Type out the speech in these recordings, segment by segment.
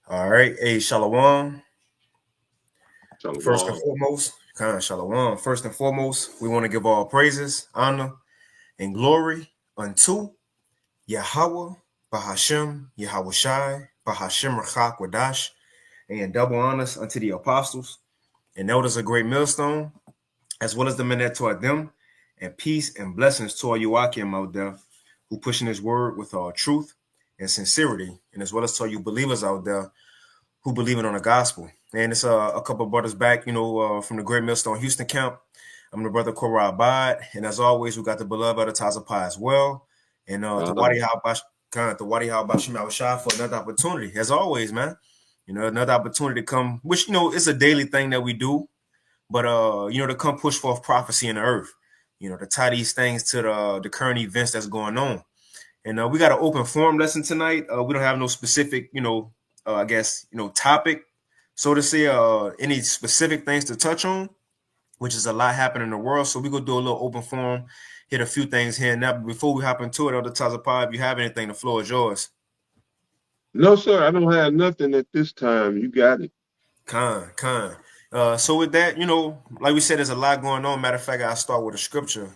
All right. Hey, Shalom. First and Shalom. foremost, kind of Shalom. First and foremost, we want to give all praises, honor, and glory unto Yahweh, Bahashem, Yahweh Shai, Bahashem Rachak Wadash, and double honors unto the apostles and elders of Great Millstone, as well as the men that taught them, and peace and blessings to all you Akim out there who pushing his word with all truth and sincerity, and as well as to all you believers out there who believe in on the gospel. And it's a couple of brothers back, from the Great Millstone Houston camp. I'm the brother Korah Abad, and as always, we got the beloved Adataza Pi as well, and the Uh, Wadi Habash, the Wadi Habashim Shah for another opportunity. As always, man, another opportunity to come, which it's a daily thing that we do, but to come push forth prophecy in the earth, to tie these things to the current events that's going on. And we got an open forum lesson tonight. We don't have no specific, I guess, topic, so to say, any specific things to touch on, which is a lot happening in the world. So we're going to do a little open forum, hit a few things here and now. But before we hop into it, Elder Tazapah, if you have anything, the floor is yours. no, sir, I don't have nothing at this time. You got it. Con. So with that, like we said, there's a lot going on. Matter of fact, I'll start with a scripture.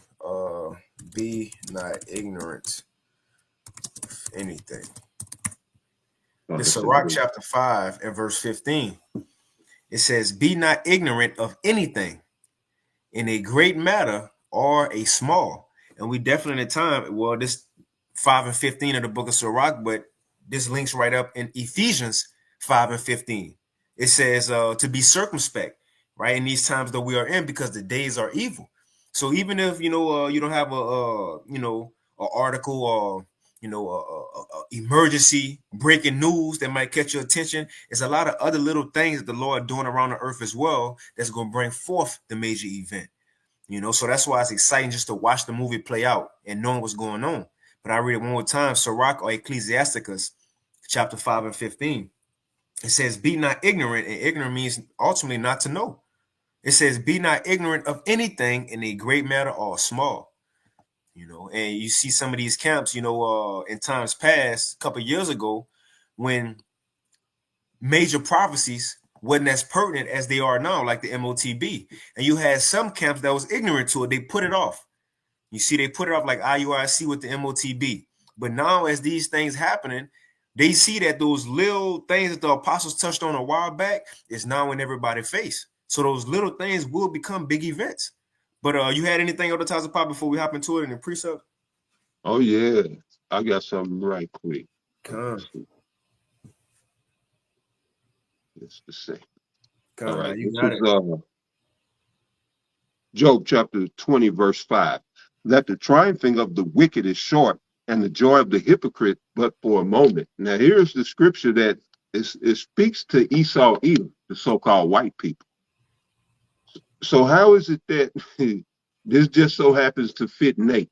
Be not ignorant of anything. This is Sirach chapter 5 and verse 15. It says, be not ignorant of anything in a great matter or a small. And we definitely in the time, well, this 5 and 15 of the book of Sirach, but this links right up in Ephesians 5 and 15. It says to be circumspect, right, in these times that we are in, because the days are evil. So even if, you don't have an article or, emergency breaking news that might catch your attention, there's a lot of other little things that the Lord doing around the earth as well that's going to bring forth the major event. So that's why it's exciting just to watch the movie play out and knowing what's going on. But I read it one more time, Sirach or Ecclesiasticus, chapter 5 and 15. It says, be not ignorant, and ignorant means ultimately not to know. It says, be not ignorant of anything in a great matter or small. And you see some of these camps, in times past, a couple of years ago, when major prophecies wasn't as pertinent as they are now, like the MOTB. And you had some camps that was ignorant to it. They put it off. You see, they put it off like IUIC with the MOTB. But now as these things happening, they see that those little things that the apostles touched on a while back is now in everybody's face. So those little things will become big events. But you had anything on the Taza Pop before we hop into it in the precept? Oh, yeah. I got something right quick. Come. Just a second. All Come, now right. you This got is it. Job chapter 20, verse 5. That the triumphing of the wicked is short, and the joy of the hypocrite but for a moment. Now, here's the scripture that it speaks to Esau Edom, the so-called white people. So how is it that this just so happens to fit Nate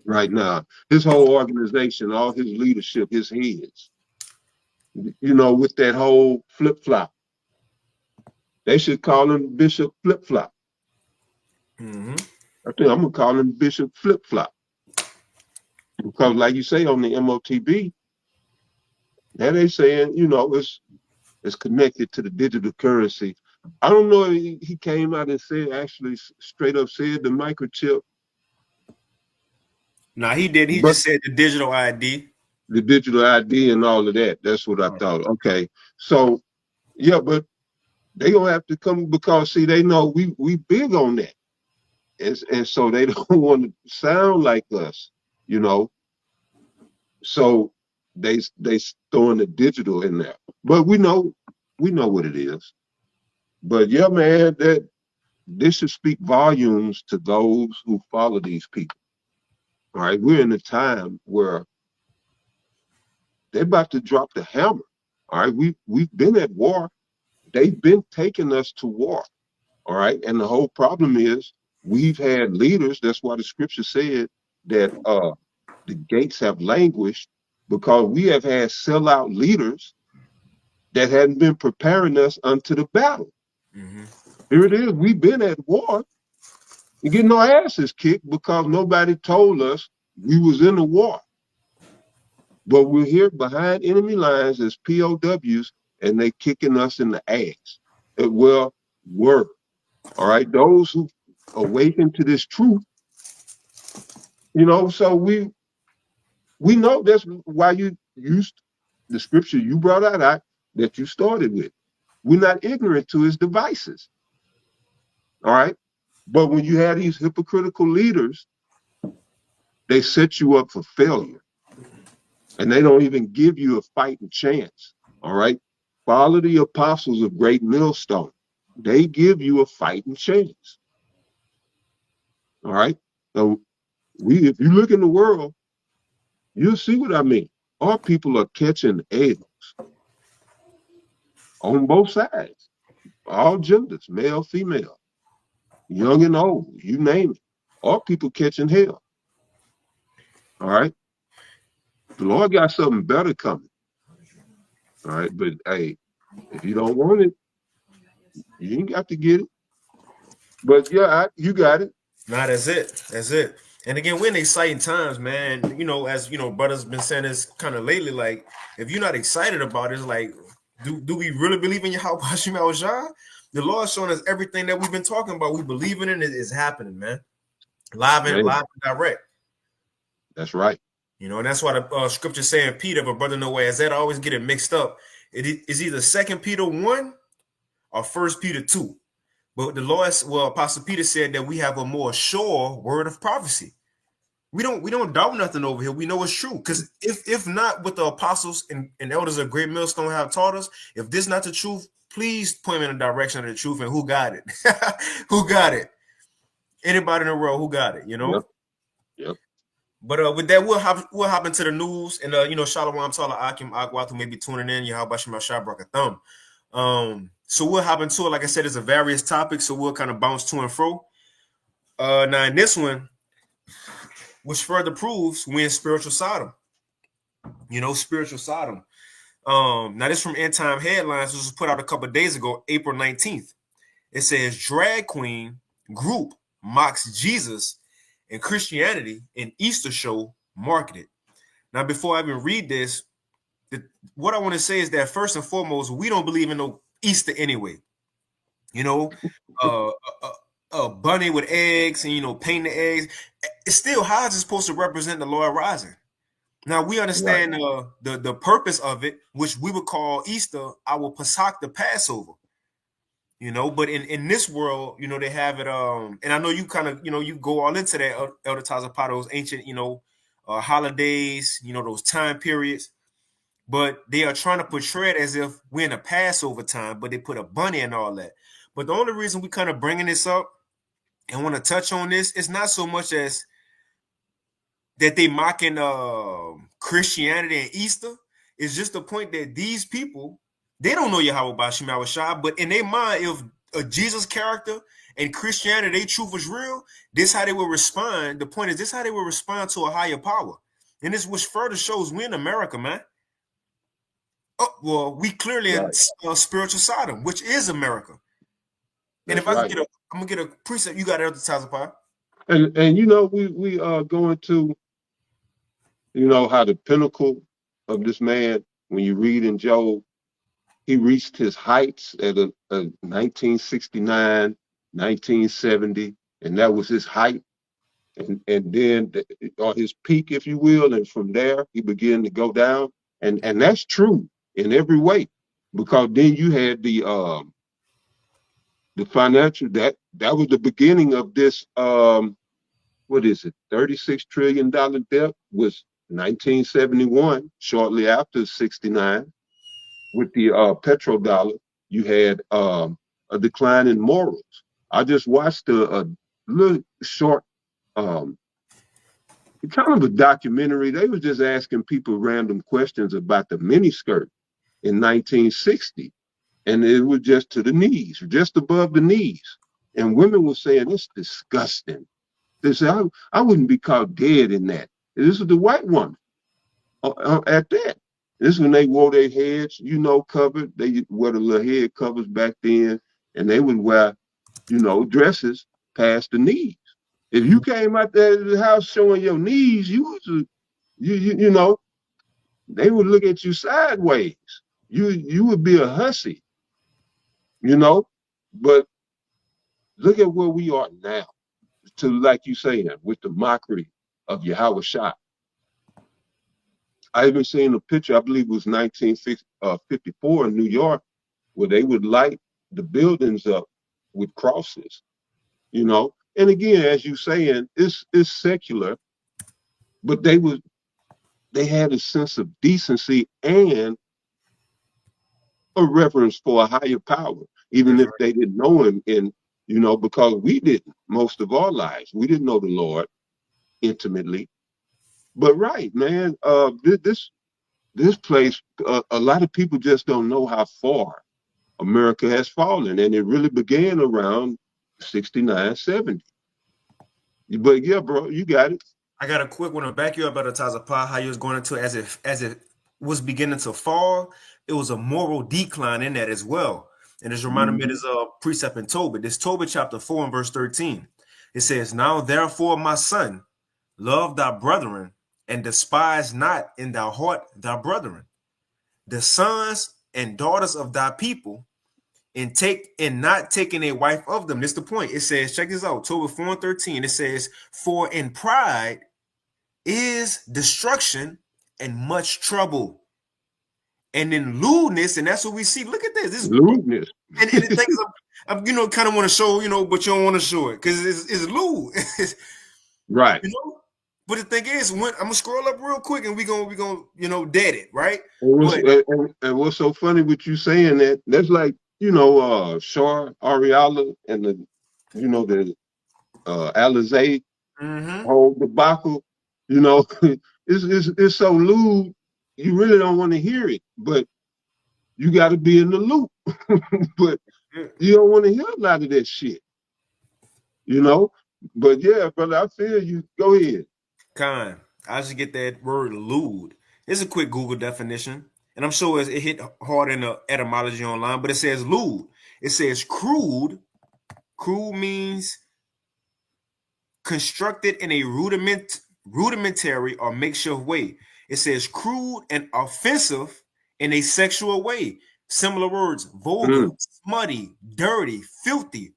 right now? His whole organization, all his leadership, his heads, with that whole flip-flop. They should call him Bishop Flip-Flop. Mm-hmm. I think I'm going to call him Bishop Flip-Flop. Because like you say on the MOTB, now they saying, it's connected to the digital currency. I don't know if he came out and said, actually straight up said the microchip. Nah, he did. He But just said the digital ID. the digital ID and all of that. That's what I thought. Okay. So yeah, but they gonna have to come because see, they know we big on that. And so they don't want to sound like us, you know. So they throwing the digital in there. But we know what it is. But yeah, man, that this should speak volumes to those who follow these people. All right, we're in a time where they're about to drop the hammer. All right, we've been at war. They've been taking us to war. All right, and the whole problem is we've had leaders. That's why the scripture said that the gates have languished because we have had sellout leaders that hadn't been preparing us unto the battle. Mm-hmm. Here it is. We've been at war and getting our asses kicked because nobody told us we was in a war. But we're here behind enemy lines as POWs, and they kicking us in the ass. Well, word. All right. Those who awaken to this truth, so we know that's why you used the scripture you brought out that you started with. We're not ignorant to his devices. All right. But when you have these hypocritical leaders, they set you up for failure. And they don't even give you a fighting chance. All right. Follow the apostles of Great Millstone. They give you a fighting chance. All right. So if you look in the world, you'll see what I mean. Our people are catching L's on both sides, all genders, male, female, young and old, you name it. Our people catching hell. All right. The Lord got something better coming. All right. But hey, if you don't want it, you ain't got to get it. But yeah, you got it. Nah, that's it. That's it. And again, we're in exciting times, man. As brothers been saying this kind of lately. Like, if you're not excited about it, it's like, do we really believe in Yahweh Hashem Shah? The Lord showing us everything that we've been talking about. We believe in it. It's happening, man. Live and direct. That's right. And that's why the scripture saying Peter, but brother Noah, as that I always get it mixed up. It is either 2 Peter 1 or 1 Peter 2. But Apostle Peter said that we have a more sure word of prophecy. We don't doubt nothing over here. We know it's true. Because if not what the apostles and elders of Great Millstone have taught us, if this is not the truth, please point me in the direction of the truth. And who got it? Who got it? Anybody in the world who got it? Yep. But with that, we'll hop into the news. And Shalom Tala Akim Akwatu may be tuning in. Yahweh Shem Shabrak Thumb. So we'll hop into it. Like I said, it's a various topics, so we'll kind of bounce to and fro. Now in this one, which further proves we're in spiritual Sodom. Spiritual Sodom. Now this from End Time Headlines. This was put out a couple of days ago, April 19th. It says drag queen group mocks Jesus and Christianity in Easter show marketed. Now, before I even read this, what I want to say is that first and foremost, we don't believe in no Easter anyway. A bunny with eggs and painting the eggs. It's still, how is it supposed to represent the Lord rising? Now we understand the purpose of it, which we would call Easter, our Pesach, the Passover. But in this world, they have it. And I know you kind of, you go all into that, Elder Tazapah, those ancient, holidays, those time periods. But they are trying to portray it as if we're in a Passover time, but they put a bunny and all that. But the only reason we kind of bringing this up and want to touch on this is not so much as that they mocking Christianity and Easter. It's just the point that these people, they don't know Yahweh Bashim Awashah, but in their mind, if a Jesus character and Christianity, their truth was real, this how they will respond. The point is, this how they will respond to a higher power. And this which further shows we're in America, man. Oh, well, we clearly in spiritual Sodom, which is America. And if I can I'm gonna get a precept. You got it, Elder Tazapah. And we are going to, how the pinnacle of this man, when you read in Job, he reached his heights at 1969, 1970, and that was his height. And then or his peak, if you will, and from there he began to go down. And that's true in every way, because then you had the financial, that was the beginning of this what is it, $36 trillion debt was 1971, shortly after 69. With the petrodollar, you had a decline in morals. I just watched a little short kind of a documentary. They was just asking people random questions about the miniskirt in 1960. And it was just to the knees, just above the knees. And women were saying, it's disgusting. They said, I wouldn't be caught dead in that. And this was the white woman at that. This is when they wore their heads, covered. They wore the little head covers back then. And they would wear, dresses past the knees. If you came out there to the house showing your knees, you was they would look at you sideways. You would be a hussy, But look at where we are now. To like you saying, with the mockery of Yahweh Shah. I even seen a picture, I believe it was 1954 in New York, where they would light the buildings up with crosses, And again, as you saying, it's secular, but they had a sense of decency and a reverence for a higher power, even if they didn't know him because we didn't most of our lives. We didn't know the Lord intimately. But right, man, this place, a lot of people just don't know how far America has fallen, and it really began around 69, 70. But yeah, bro, you got it. I got a quick one to back you up, Brother Tazapah, how you was going into as it was beginning to fall. It was a moral decline in that as well. And it's reminded me of this precept in Tobit. This Tobit chapter 4 and verse 13. It says, "Now therefore, my son, love thy brethren, and despise not in thy heart thy brethren, the sons and daughters of thy people, and not taking a wife of them." This is the point. It says, check this out, Tobit 4 and 13. It says, "For in pride is destruction and much trouble, and in lewdness," and that's what we see. Look at this. Lewdness. And the thing is, I'm kind of want to show, but you don't want to show it because it's lewd. Right. But the thing is, when I'm gonna scroll up real quick and we gonna dead it, right? And what's so funny with you saying that? That's like Shar Ariala and the Alizé whole debacle. It's so lewd. You really don't want to hear it, but you got to be in the loop. But you don't want to hear a lot of that shit. But yeah, brother, I feel you. Go ahead. Con, I just get that word lewd. It's a quick Google definition, and I'm sure it hit hard in the etymology online, but it says lewd. It says crude. Crude means constructed in a rudimentary or makeshift way. It says crude and offensive in a sexual way. Similar words: vulgar, smutty, dirty, filthy,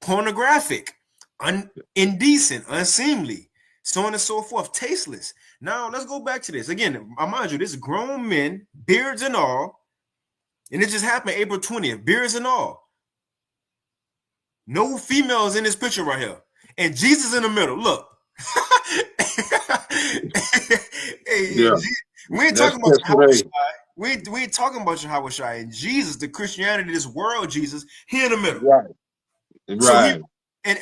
pornographic, indecent, unseemly, so on and so forth, tasteless. Now let's go back to this again. I mind you, this is grown men, beards and all, and it just happened April 20th, beards and all. No females in this picture right here, and Jesus in the middle. Look. We ain't talking about Yahweh Shai. We ain't talking about Yahweh Shai. And Jesus, the Christianity, this world Jesus, he in the middle. Right. So and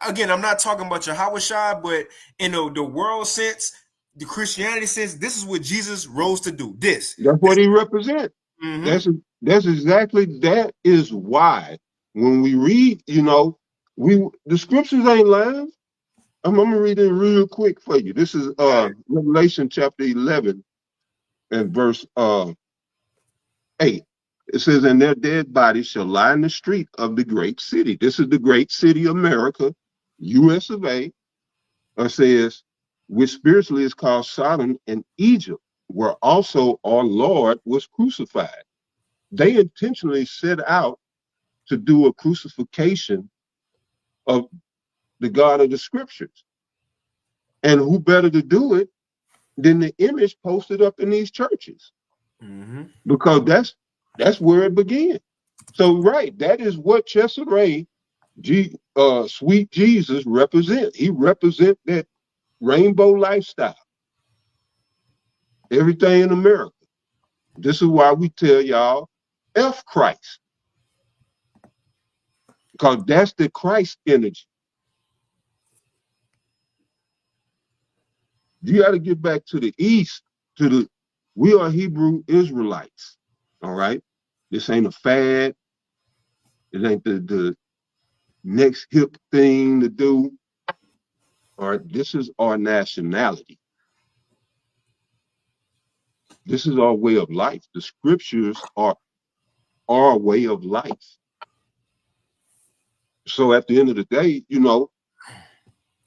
again, I'm not talking about Yahweh Shai, but in the world sense, the Christianity sense, this is what Jesus rose to do. That's what he represents. That's exactly, that is why when we read, the scriptures ain't lying. I'm gonna read it real quick for you. This is Revelation chapter 11 and verse 8. It says, "And their dead bodies shall lie in the street of the great city." This is the great city, America, US of A. It says, which spiritually is called Sodom and Egypt, where also our Lord was crucified. They intentionally set out to do a crucifixion of the God of the scriptures. And who better to do it than the image posted up in these churches? Because that's where it began. So, right, that is what Cesare, sweet Jesus, represent. He represent that rainbow lifestyle. Everything in America. This is why we tell y'all, F Christ. Because that's the Christ energy. You got to get back to the East, we are Hebrew Israelites. All right? This ain't a fad. It ain't the next hip thing to do. All right, this is our nationality. This is our way of life. The scriptures are our way of life. So at the end of the day,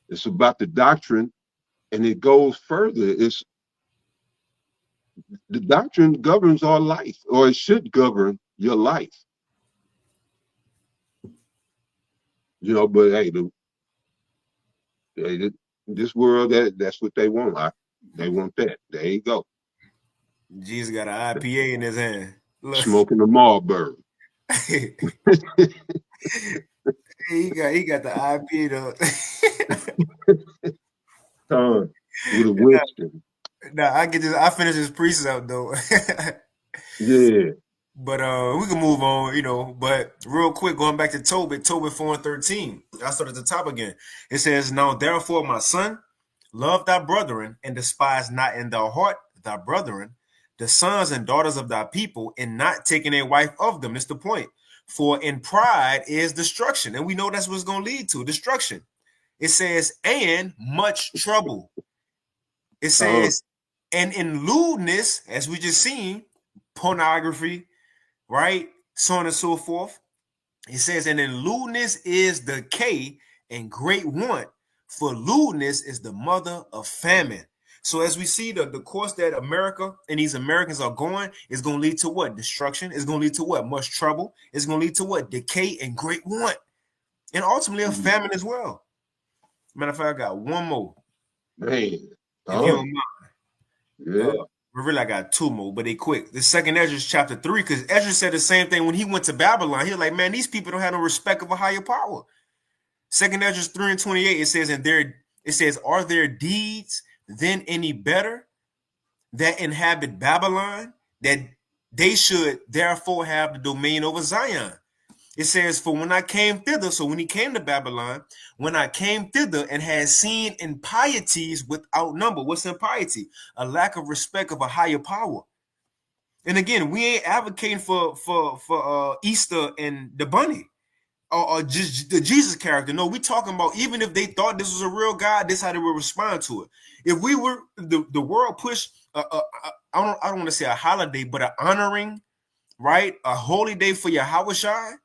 it's about the doctrine, and it goes further. The doctrine governs our life, or it should govern your life. You know, but hey, this world, that's what they want. They want that. There you go. Jesus got an IPA in his hand. Look. Smoking a Marlboro. he got the IPA though. With a Winston. Nah, I finish this precept though. Yeah. But we can move on, you know. But real quick, going back to Tobit 4:13. I start at the top again. It says, "Now therefore, my son, love thy brethren, and despise not in thy heart thy brethren, the sons and daughters of thy people, and not taking a wife of them." That's the point. For in pride is destruction. And we know that's what's going to lead to destruction. It says, and much trouble. It says, and in lewdness, as we just seen, pornography, right? So on and so forth. It says, and in lewdness is decay and great want, for lewdness is the mother of famine. So as we see the course that America and these Americans are going, is going to lead to what? Destruction. It's going to lead to what? Much trouble. It's going to lead to what? Decay and great want. And ultimately a famine as well. Matter of fact, I got one more. Man. If you don't mind. Yeah. Really, I got two more, but they quick. The second Ezra chapter 3, because Ezra said the same thing when he went to Babylon. He was like, man, these people don't have no respect of a higher power. Second Ezra 3:28, it says, are their deeds then any better that inhabit Babylon, that they should therefore have the domain over Zion? It says, for when I came thither, so when he came to Babylon, when I came thither and had seen impieties without number. What's impiety? A lack of respect of a higher power. And again, we ain't advocating for Easter and the bunny or just the Jesus character. No, we talking about even if they thought this was a real God, this is how they would respond to it. If we were the world pushed, I don't want to say a holiday, but an honoring, right? A holy day for Yahushua,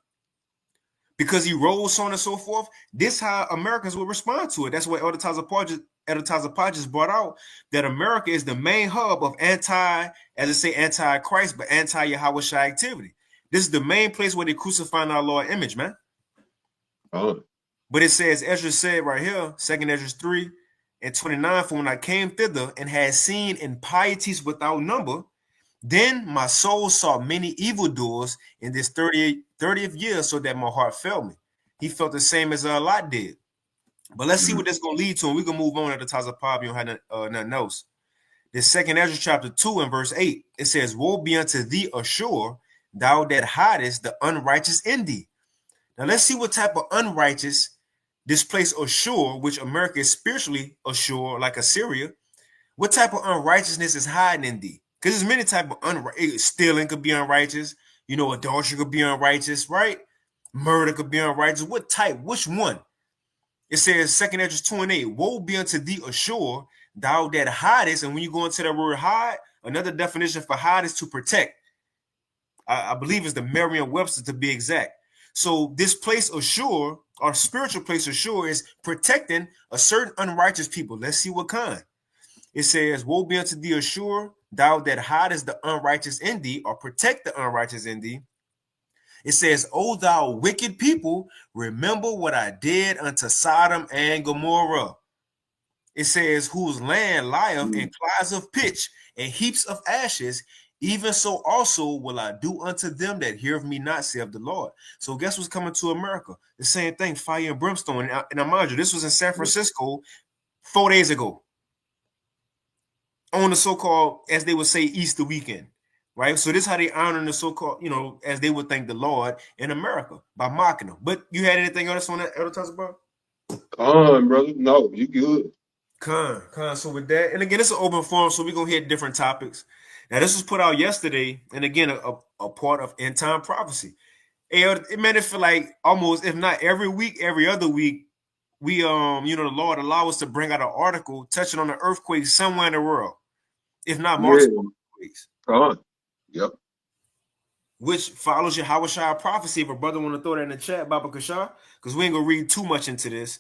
because he rose, so on and so forth. This how Americans will respond to it. That's what Elder Taza brought out, that America is the main hub of anti-Christ, but anti-Yahushua activity. This is the main place where they crucify our Lord image, man. But it says, Ezra said right here, 2 Ezra 3:29, for when I came thither and had seen impieties without number, then my soul saw many evildoers in this 30th year, so that my heart failed me. He felt the same as Lot did. But let's see what that's going to lead to, and we can move on at the Tazapab. You don't have nothing else. This 2 Ezra chapter 2 and verse 8, it says, woe be unto thee, Ashur, thou that hidest the unrighteous in thee. Now let's see what type of unrighteous this place Ashur, which America is spiritually Ashur, like Assyria. What type of unrighteousness is hiding in thee? Because there's many type of stealing could be unrighteous. You know, adultery could be unrighteous, right? Murder could be unrighteous. What type? Which one? It says 2 Ezra 2:8, woe be unto thee, Ashur, thou that hidest. And when you go into that word hide, another definition for hide is to protect. I believe it's the Merriam-Webster to be exact. So this place Ashur, our spiritual place Ashur, is protecting a certain unrighteous people. Let's see what kind. It says, woe be unto thee, Ashur, thou that hidest the unrighteous in thee, or protect the unrighteous in thee. It says, O thou wicked people, remember what I did unto Sodom and Gomorrah. It says, whose land lieth in clouds of pitch and heaps of ashes, even so also will I do unto them that hear of me not, saith the Lord. So guess what's coming to America? The same thing, fire and brimstone. And I mind you, this was in San Francisco 4 days ago, on the so-called, as they would say, Easter weekend, right? So this is how they honor the so-called, you know, as they would thank the Lord in America, by mocking them. But you had anything else on that, Elder Tazapab? Brother. No, you good. So with that, and again, it's an open forum, so we're going to hit different topics. Now, this was put out yesterday, and again, a part of end time prophecy. It made it feel like almost, if not every week, every other week, we, the Lord allow us to bring out an article touching on the earthquake somewhere in the world, if not multiple earthquakes. Yep. Which follows your Yahushua prophecy. If a brother want to throw that in the chat, Baba Kashar, because we ain't gonna read too much into this.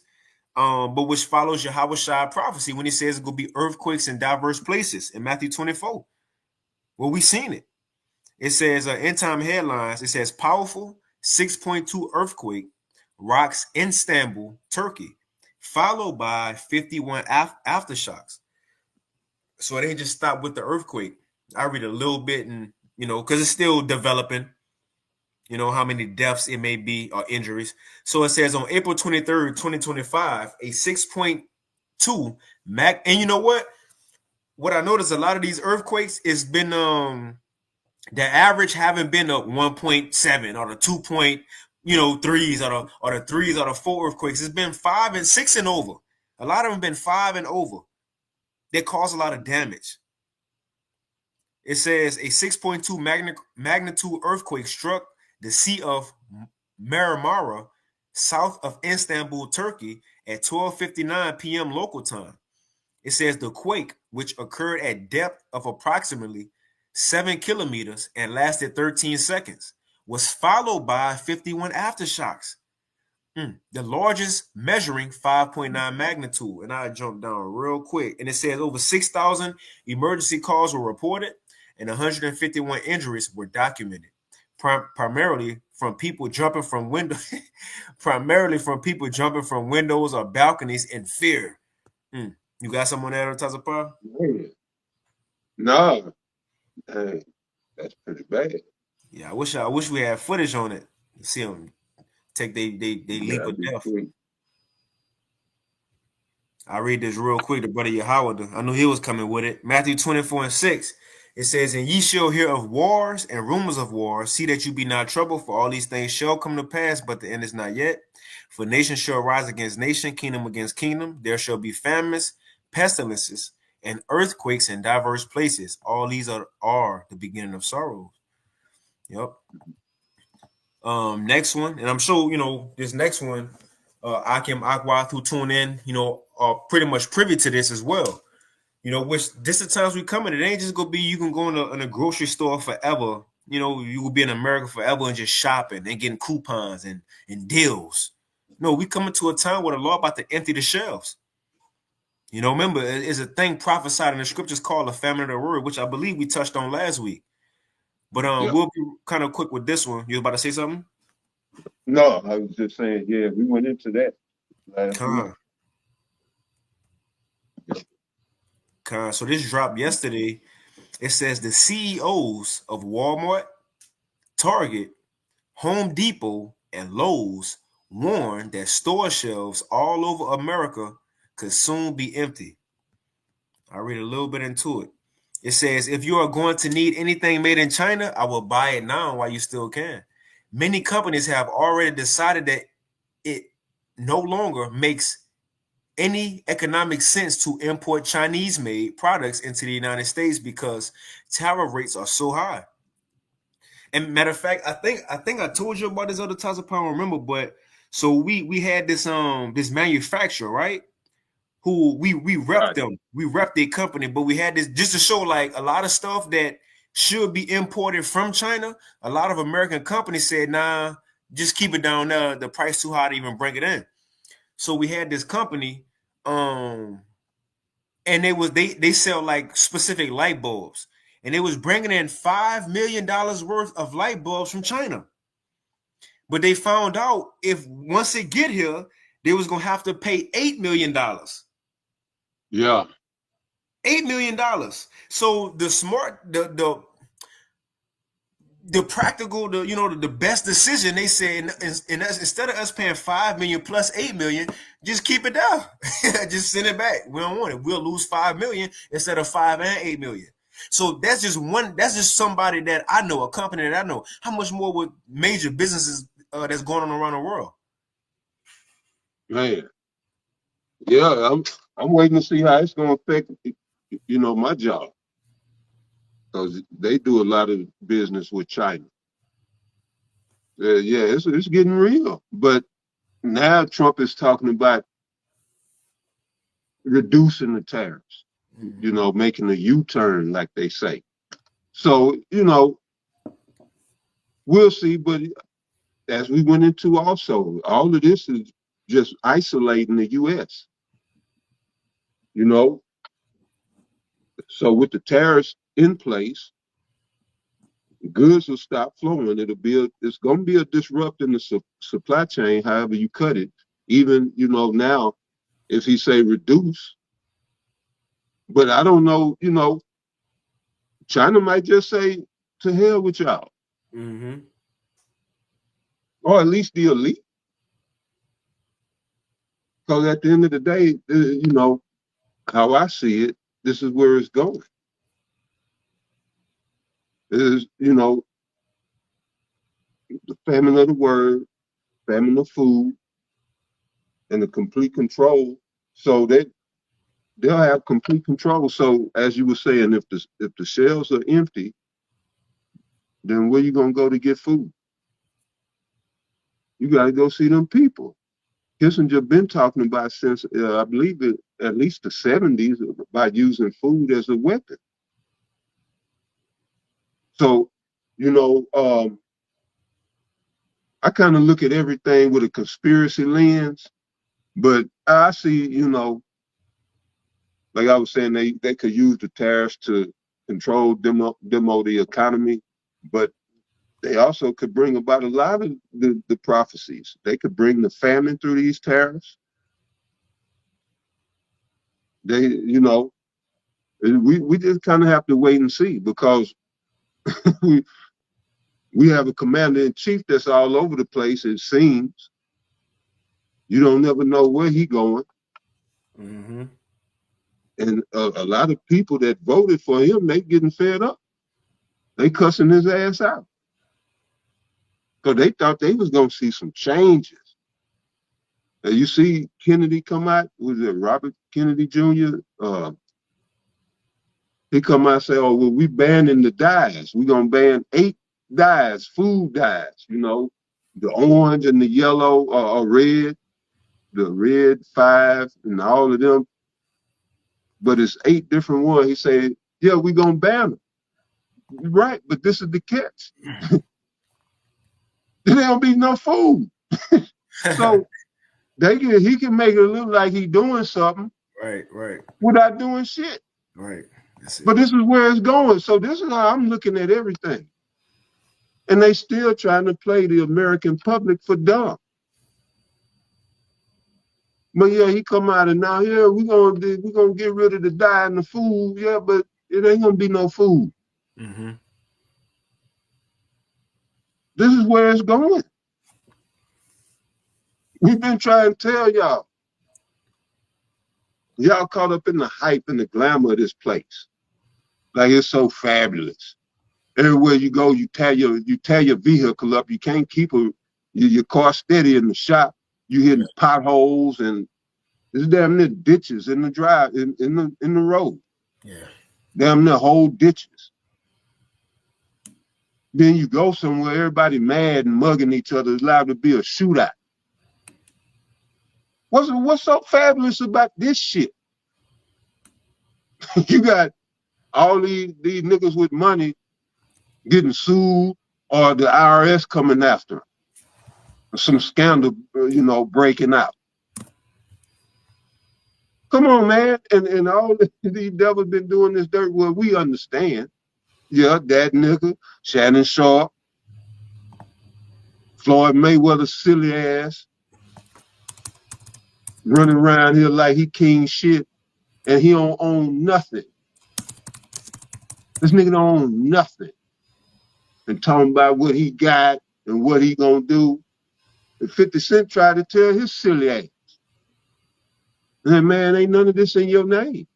But which follows your Yahushua prophecy when he says it's gonna be earthquakes in diverse places in Matthew 24. Well, we seen it. It says end time headlines. It says powerful 6.2 earthquake rocks Istanbul, Turkey, followed by 51 aftershocks. So it ain't just stop with the earthquake. I read a little bit, and because it's still developing. How many deaths it may be or injuries. So it says on April 23rd, 2025, a 6.2 Mac. And you know what? What I noticed, a lot of these earthquakes, it's been the average haven't been a 1.7 or the 2.3s or the 3s or the 4 earthquakes. It's been 5 and 6 and over. A lot of them been 5 and over. They cause a lot of damage. It says a 6.2 magnitude earthquake struck the Sea of Marmara, south of Istanbul, Turkey, at 12:59 p.m. local time. It says the quake, which occurred at depth of approximately 7 kilometers and lasted 13 seconds, was followed by 51 aftershocks, the largest measuring 5.9 magnitude. And I jumped down real quick. And it says over 6,000 emergency calls were reported and 151 injuries were documented. Primarily from people jumping from windows, or balconies in fear. You got someone there, Tazapar? No, hey, that's pretty bad. Yeah, I wish we had footage on it. See them take they leap of death. I read this real quick. The brother Yahweh, I knew he was coming with it. Matthew 24:6. It says, and ye shall hear of wars and rumors of wars. See that you be not troubled, for all these things shall come to pass, but the end is not yet. For nation shall rise against nation, kingdom against kingdom. There shall be famines, pestilences, and earthquakes in diverse places. All these are the beginning of sorrows. Yep. Next one, and I'm sure this next one, Akim Akwath, who tune in, are pretty much privy to this as well. Which this is times we coming. It ain't just gonna be you can go in a grocery store forever. You will be in America forever and just shopping and getting coupons and deals. No, we coming to a time where the law about to empty the shelves. Remember, it's a thing prophesied in the scriptures called the famine of the word, which I believe we touched on last week. But we'll be kind of quick with this one. You was about to say something? No, I was just saying, yeah, we went into that last week. So this dropped yesterday. It says the CEOs of Walmart, Target, Home Depot, and Lowe's warned that store shelves all over America could soon be empty. I read a little bit into it. It says, if you are going to need anything made in China, I will buy it now while you still can. Many companies have already decided that it no longer makes any economic sense to import Chinese-made products into the United States because tariff rates are so high. And matter of fact, I think I told you about this other times. I don't remember, but so we had this manufacturer, right? Who we rep them, we rep their company, but we had this just to show like a lot of stuff that should be imported from China. A lot of American companies said, nah, just keep it down there. The price too high to even bring it in. So we had this company, and they sell like specific light bulbs, and they was bringing in $5 million worth of light bulbs from China. But they found out if once they get here, they was gonna have to pay $8 million. Yeah, $8 million. So the smart, the practical, the best decision, they said, instead of us paying 5 million plus 8 million, just keep it down. Just send it back. We don't want it. We'll lose 5 million instead of 5 and 8 million. So that's just somebody that I know, a company that I know. How much more with major businesses that's going on around the world? Man, yeah, I'm waiting to see how it's going to affect my job, because they do a lot of business with China. Yeah, it's getting real. But now Trump is talking about reducing the tariffs, making a U-turn, like they say. So, we'll see. But as we went into also, all of this is just isolating the U.S. So with the tariffs in place, goods will stop flowing. It's going to be a disrupt in the supply chain, however you cut it. Even, now, if he say reduce, but I don't know, China might just say, to hell with y'all. Mm-hmm. Or at least the elite. Because at the end of the day, how I see it, this is where it's going. Is, the famine of the word, famine of food, and the complete control. So they'll have complete control. So as you were saying, if the shelves are empty, then where you gonna go to get food? You got to go see them people. Kissinger been talking about since I believe at least the 70s about using food as a weapon. So, I kind of look at everything with a conspiracy lens, but I see, like I was saying, they could use the tariffs to control demo the economy, but they also could bring about a lot of the prophecies. They could bring the famine through these tariffs. We just kind of have to wait and see, because we have a commander in chief that's all over the place. It seems you don't never know where he going. Mm-hmm. And a lot of people that voted for him, they getting fed up. They cussing his ass out because they thought they was gonna see some changes. You see Kennedy come out, was it Robert Kennedy Jr.? He come out and say, "Oh, well, we banning the dyes. We're gonna ban 8 dyes, food dyes. The orange and the yellow or red, the red 5, and all of them. But it's 8 different ones." He said, "Yeah, we're gonna ban them." Right, but this is the catch. There don't be no food. So he can make it look like he doing something. Right. Without doing shit. Right. But this is where it's going. So this is how I'm looking at everything. And they still trying to play the American public for dumb. But yeah, he come out and now, yeah, we're gonna get rid of the dye and the food. Yeah, but it ain't gonna be no food. Mm-hmm. This is where it's going. We've been trying to tell y'all. Y'all caught up in the hype and the glamour of this place. Like it's so fabulous. Everywhere you go, you tear your vehicle up. You can't keep your car steady in the shop. You hitting potholes, and there's damn near ditches in the drive in the road. Yeah. Damn near whole ditches. Then you go somewhere, everybody mad and mugging each other. It's liable to be a shootout. What's so fabulous about this shit? You got all these niggas with money getting sued, or the IRS coming after them. Some scandal, breaking out. Come on, man. And all these devils been doing this dirt. Well, we understand. Yeah, that nigga, Shannon Sharpe, Floyd Mayweather's silly ass, running around here like he king shit, and he don't own nothing. This nigga don't own nothing. And talking about what he got and what he gonna do. And 50 Cent tried to tell his silly ass. And man, ain't none of this in your name.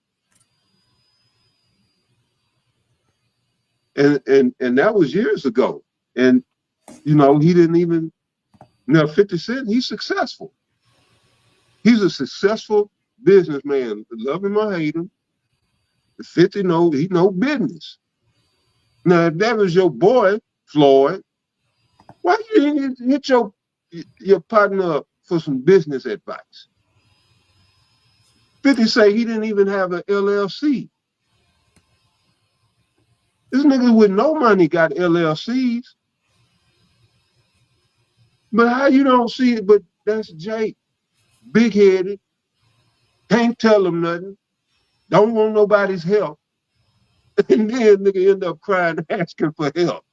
And that was years ago. And he didn't even. Now 50 Cent, he's successful. He's a successful businessman. Love him or hate him. 50 he know business. Now if that was your boy Floyd, why you didn't hit your partner up for some business advice? 50 say he didn't even have an LLC. This nigga with no money got LLCs. But how you don't see it? But that's Jake. Big-headed. Can't tell him nothing. Don't want nobody's help. And then nigga end up crying, asking for help.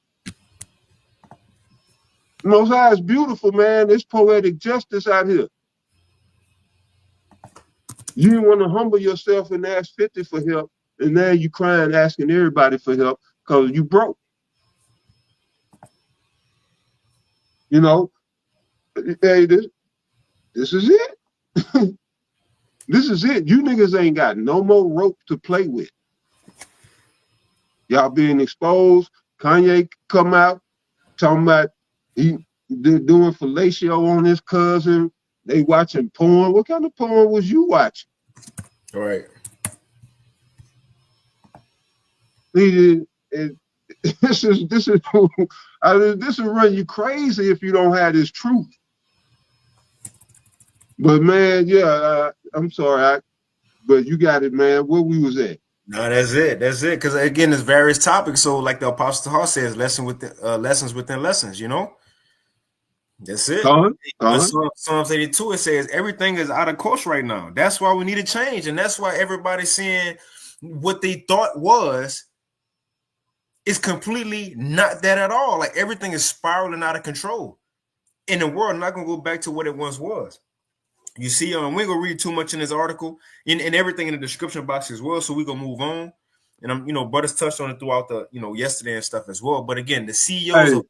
Most High is beautiful, man. It's poetic justice out here. You didn't want to humble yourself and ask 50 for help, and now you crying asking everybody for help because you broke. You know, hey, this is it. This is it. You niggas ain't got no more rope to play with. Y'all being exposed. Kanye come out talking about they're doing fellatio on his cousin. They watching porn. What kind of porn was you watching? All right. This will run you crazy if you don't have this truth. But man, yeah, I'm sorry, but you got it, man. Where we was at? No, that's it. That's it. Because again, there's various topics. So, like the Apostle Hall says, lessons within lessons. You know, that's it. Psalms 82, it says everything is out of course right now. That's why we need to change, and that's why everybody's saying what they thought was is completely not that at all. Like everything is spiraling out of control in the world. Not gonna go back to what it once was. You see, we ain't gonna read too much in this article and everything in the description box as well. So we gonna move on. And I'm, brothers touched on it throughout the, yesterday and stuff as well. But again, the CEOs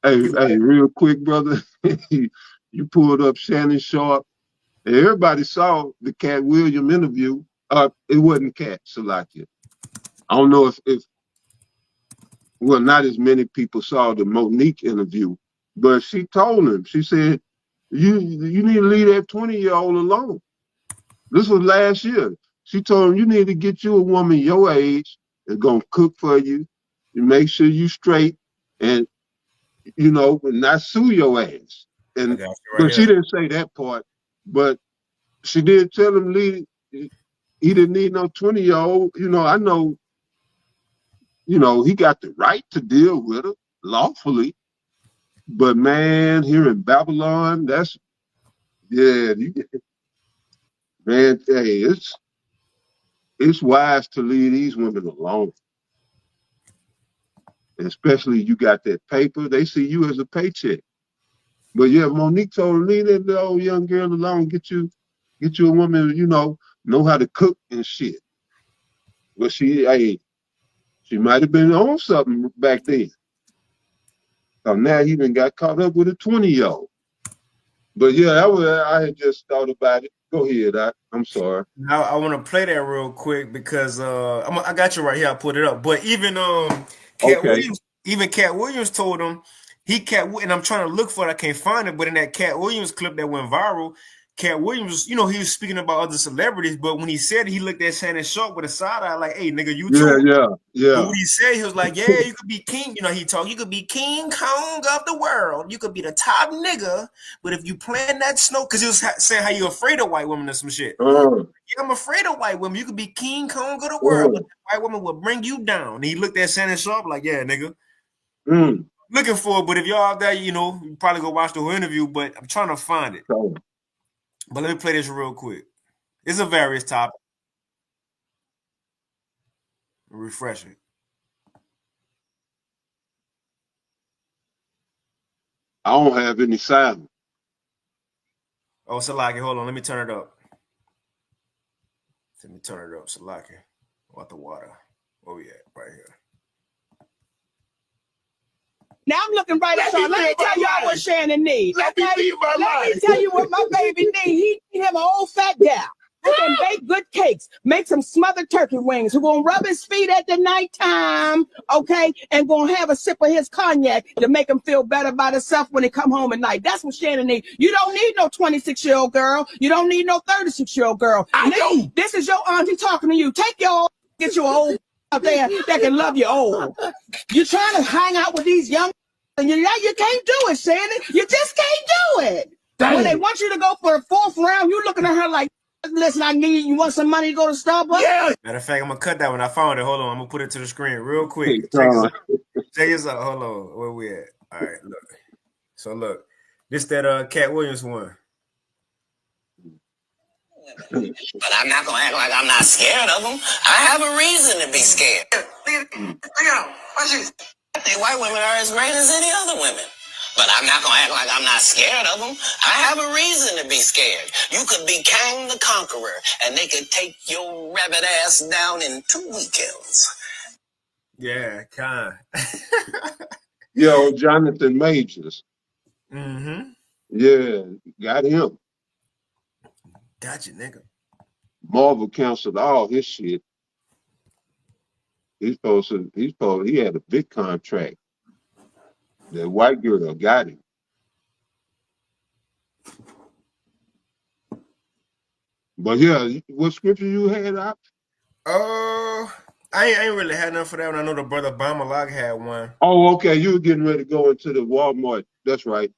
Hey, real quick, brother. You pulled up Shannon Sharpe. And everybody saw the Cat Williams interview. It wasn't Cat Salakia. I don't know if not as many people saw the Monique interview, but she told him, she said, you need to leave that 20-year-old alone. This was last year. She told him, you need to get you a woman your age that's gonna cook for you and make sure you straight and not sue your ass. And but she didn't say that part, but she did tell him he didn't need no 20-year-old. I know, he got the right to deal with her lawfully. But man, here in Babylon, man, hey, it's wise to leave these women alone. Especially you got that paper, they see you as a paycheck. But yeah, Monique told her, leave that old young girl alone, get you a woman, know how to cook and shit. But she might have been on something back then. So now he even got caught up with a 20-year-old. But yeah, I had just thought about it. Go ahead, I'm sorry. Now I want to play that real quick because I got you right here. I put it up. But even Cat Williams told him and I'm trying to look for it. I can't find it. But in that Cat Williams clip that went viral, Cat Williams, he was speaking about other celebrities, but when he said it, he looked at Shannon Sharpe with a side eye, like, "Hey, nigga, you too." Yeah. But what he said, he was like, "Yeah, you could be king." You could be King Kong of the world. You could be the top nigga, but if you plant that snow, because he was saying how you afraid of white women or some shit. Yeah, I'm afraid of white women. You could be King Kong of the world, but white women will bring you down. And he looked at Shannon Sharpe like, "Yeah, nigga." Looking for it, but if y'all out there, you probably go watch the whole interview. But I'm trying to find it. But let me play this real quick. It's a various topic. Refresh it. I don't have any sound. Oh, Salaki, hold on. Let me turn it up. Salaki. What the water? Where we at? Right here. Now I'm looking right at y'all. Let me tell y'all what Shannon needs. Let me tell you what my baby needs. He need him an old fat gal who can bake good cakes, make some smothered turkey wings, who gonna rub his feet at the nighttime, okay, and gonna have a sip of his cognac to make him feel better about himself when he come home at night. That's what Shannon needs. You don't need no 26-year-old girl. You don't need no 36-year-old girl. This is your auntie talking to you. Take your get you an old out there that can love you old. You're trying to hang out with these young and you can't do it, Shannon. You just can't do it. Dang. When they want you to go for the 4th round, you looking at her like, listen, you want some money to go to Starbucks? Yeah. Matter of fact, I'm gonna cut that when I found it. Hold on, I'm gonna put it to the screen real quick. Check this out. Hold on. Where we at? All right, look. So look, this that Cat Williams one. But I'm not gonna act like I'm not scared of them. I have a reason to be scared. Look at them. Watch this. I think white women are as great as any other women. But I'm not going to act like I'm not scared of them. I have a reason to be scared. You could be Kang the Conqueror, and they could take your rabbit ass down in 2 weekends. Yeah, kind. Yo, Jonathan Majors. Mm-hmm. Yeah, got him. Gotcha, nigga. Marvel canceled all his shit. He had a big contract. That white girl got him. But yeah, what scripture you had out? I ain't really had nothing for that one. I know the brother Bamalog had one. Oh, okay. You were getting ready to go into the Walmart. That's right.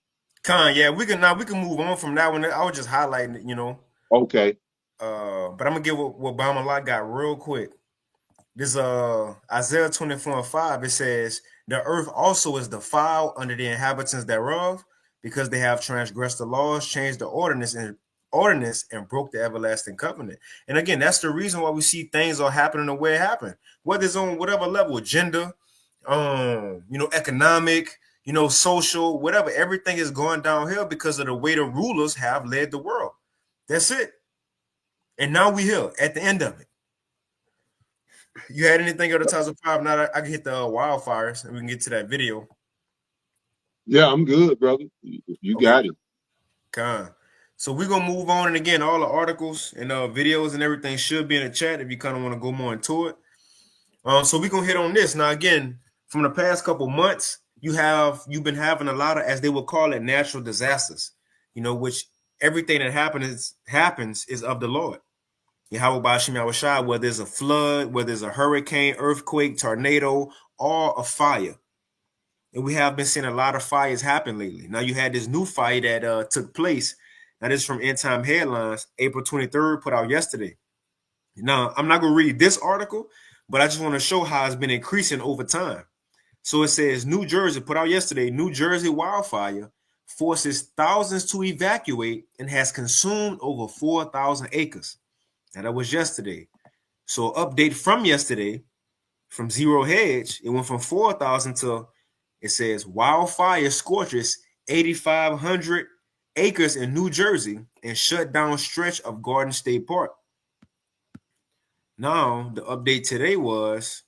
Yeah, we can move on from that one. I was just highlighting it, you know. Okay. But I'm gonna give what Bamalog got real quick. This Isaiah 24:5, it says, the earth also is defiled under the inhabitants thereof, because they have transgressed the laws, changed the ordinance, and broke the everlasting covenant. And again, that's the reason why we see things are happening the way it happened, whether it's on whatever level, gender, economic, social, whatever. Everything is going downhill because of the way the rulers have led the world. That's it. And now we here at the end of it. You had anything other times of problem? Now I can hit the wildfires and we can get to that video. Yeah, I'm good, brother. You got it. So we're gonna move on, and again, all the articles and videos and everything should be in the chat if you kind of want to go more into it. So we're gonna hit on this now. Again, from the past couple months, you've been having a lot of, as they would call it, natural disasters. Which everything that happens is of the Lord. Yahweh Bashim Yahushua, whether there's a flood, whether there's a hurricane, earthquake, tornado, or a fire. And we have been seeing a lot of fires happen lately. Now you had this new fire that took place. Now this is from End Time Headlines, April 23rd, put out yesterday. Now, I'm not going to read this article, but I just want to show how it's been increasing over time. So it says, New Jersey, put out yesterday, New Jersey wildfire forces thousands to evacuate and has consumed over 4,000 acres. Now, that was yesterday. So update from yesterday, from Zero Hedge, it went from 4,000 to, it says, wildfire scorches 8,500 acres in New Jersey and shut down stretch of Garden State Park. Now, the update today was,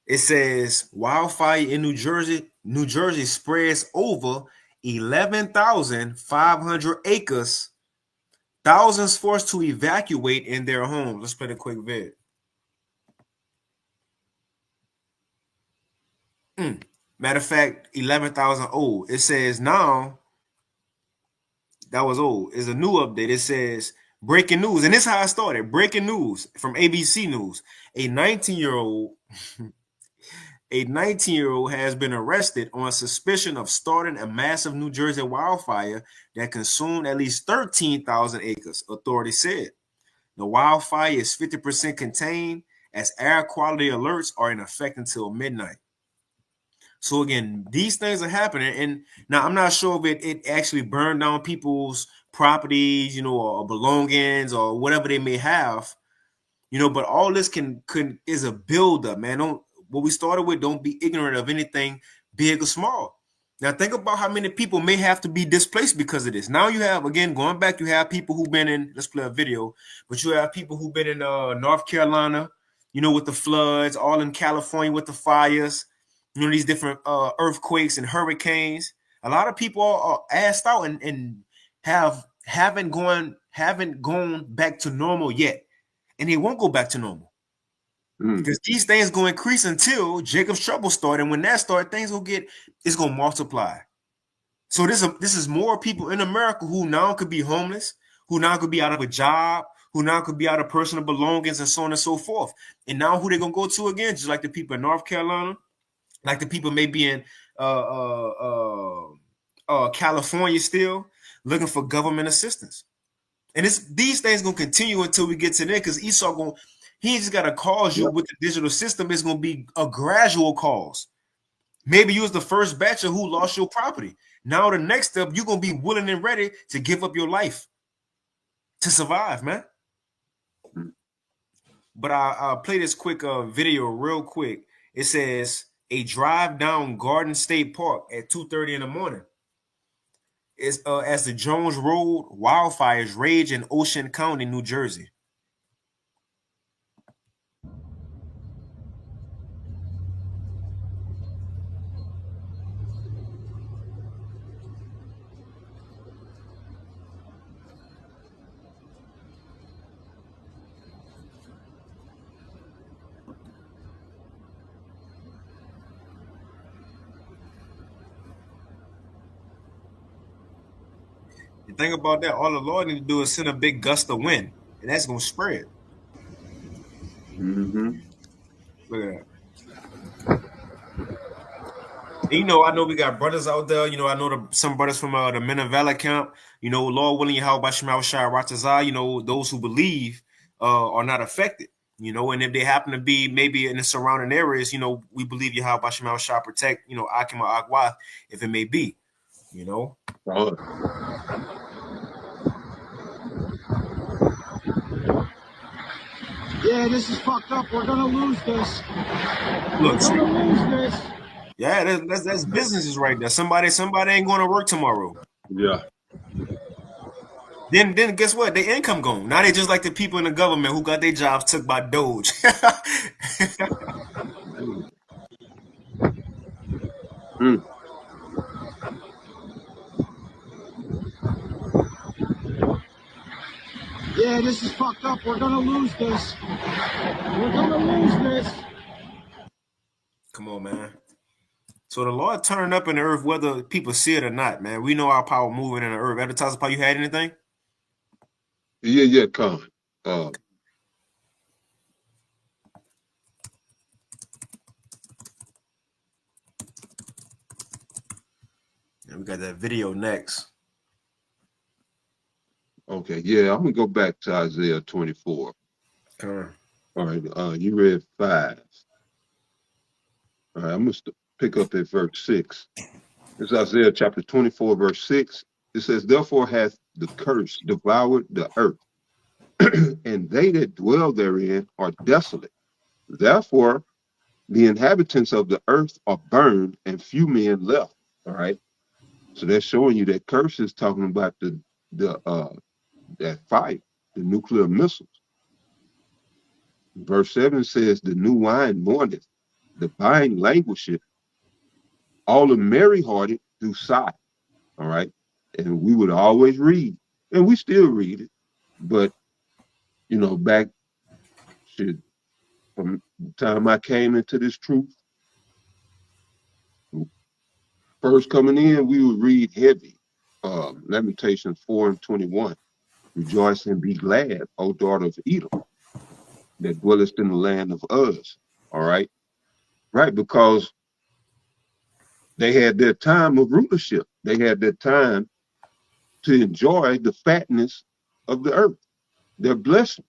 it says, wildfire in New Jersey spreads over 11,500 acres. Thousands forced to evacuate in their homes. Let's play the quick vid. Matter of fact, 11,000 old. It says now, that was old. It's a new update. It says, breaking news. And this is how I started. Breaking news from ABC News. A 19-year-old has been arrested on suspicion of starting a massive New Jersey wildfire that consumed at least 13,000 acres, authorities said. The wildfire is 50% contained as air quality alerts are in effect until midnight. So again, these things are happening. And now I'm not sure if it actually burned down people's properties, or belongings or whatever they may have, but all this is a buildup, man. What we started with, don't be ignorant of anything big or small. Now think about how many people may have to be displaced because of this. Now you have, again, going back, you have people who've been in, let's play a video, but you have people who've been in North Carolina, with the floods, all in California with the fires, these different earthquakes and hurricanes. A lot of people are asked out and haven't gone back to normal yet. And they won't go back to normal. Because these things go increase until Jacob's trouble started. And when that started, it's going to multiply. So this is more people in America who now could be homeless, who now could be out of a job, who now could be out of personal belongings and so on and so forth. And now who they're going to go to again? Just like the people in North Carolina, like the people maybe in California still looking for government assistance. And these things going to continue until we get to there, because Esau he just got to cause you with the digital system. It's going to be a gradual cause. Maybe you was the first batcher who lost your property. Now the next step, you're going to be willing and ready to give up your life to survive, man. But I'll play this quick video real quick. It says, a drive down Garden State Park at 2:30 in the morning. It's as the Jones Road wildfires rage in Ocean County, New Jersey. The thing about that, all the Lord need to do is send a big gust of wind, and that's gonna spread. Mm-hmm. Look at that. And, you know, I know we got brothers out there. You know, I know some brothers from the Men of Valor camp. You know, Lord willing, Yahweh Shema Shai Ratazah, you know, those who believe are not affected. You know, and if they happen to be maybe in the surrounding areas, you know, we believe Yahweh Shema Shai protect, you know, Akim or Agwa, if it may be, you know. Oh. Yeah, this is fucked up. We're gonna lose this. Look, We're gonna lose this. Yeah, that's businesses right there. Somebody ain't going to work tomorrow. Yeah. Then guess what? Their income gone. Now they just like the people in the government who got their jobs took by Doge. Mm. Yeah, this is fucked up. We're gonna lose this. We're gonna lose this. Come on, man. So the Lord turned up in the earth, whether people see it or not, man. We know our power moving in the earth. Advertiser Power, you had anything? Yeah, Con. Yeah, we got that video next. Okay, yeah, I'm gonna go back to Isaiah 24. Come All right, you read 5. All right, I'm gonna pick up at verse 6. It's Isaiah chapter 24, verse 6. It says, "Therefore hath the curse devoured the earth, and they that dwell therein are desolate. Therefore the inhabitants of the earth are burned, and few men left." All right. So that's showing you that curse is talking about that fight, the nuclear missiles. Verse 7 says, "The new wine mourneth, the vine languisheth, all the merry-hearted do sigh." All right. And we would always read, and we still read it, but you know, back from the time I came into this truth, first coming in, we would read heavy. Lamentations 4:21. "Rejoice and be glad, O daughter of Edom, that dwellest in the land of Uz." All right. Right, because they had their time of rulership. They had their time to enjoy the fatness of the earth, their blessing.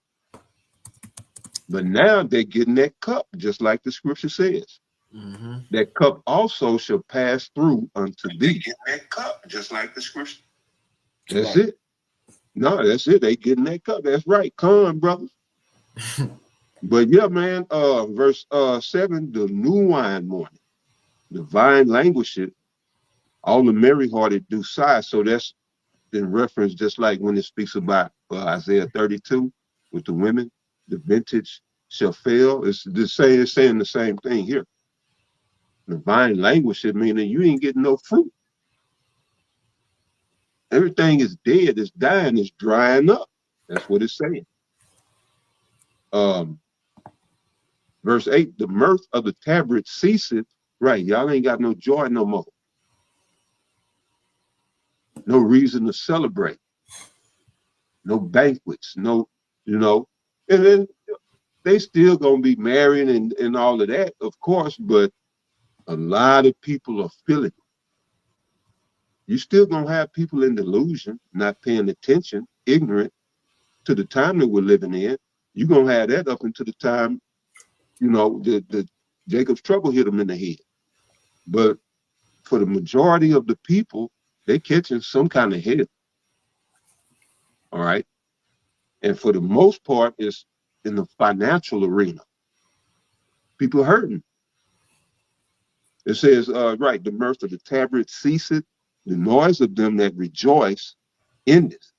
But now they're getting that cup, just like the scripture says. Mm-hmm. That cup also shall pass through unto thee. Get that cup, just like the scripture. That's it. No, that's it. They getting that cup. That's right. Come, brothers. But yeah, man, verse 7, "The new wine mourning, the vine languisheth, all the merry-hearted do sigh." So that's in reference, just like when it speaks about Isaiah 32 with the women, the vintage shall fail. It's saying the same thing here. The vine languisheth, meaning you ain't getting no fruit. Everything is dead, it's dying, it's drying up. That's what it's saying. Verse 8, "The mirth of the tabrets ceaseth." Right, y'all ain't got no joy no more. No reason to celebrate. No banquets, no, you know. And then they still gonna be marrying and all of that, of course, but a lot of people are feeling it. You still gonna have people in delusion, not paying attention, ignorant to the time that we're living in. You're gonna have that up until the time, you know, the Jacob's trouble hit them in the head. But for the majority of the people, they're catching some kind of hell. All right. And for the most part, it's in the financial arena. People hurting. It says, right, the mirth of the tabret ceaseth, the noise of them that rejoice endeth.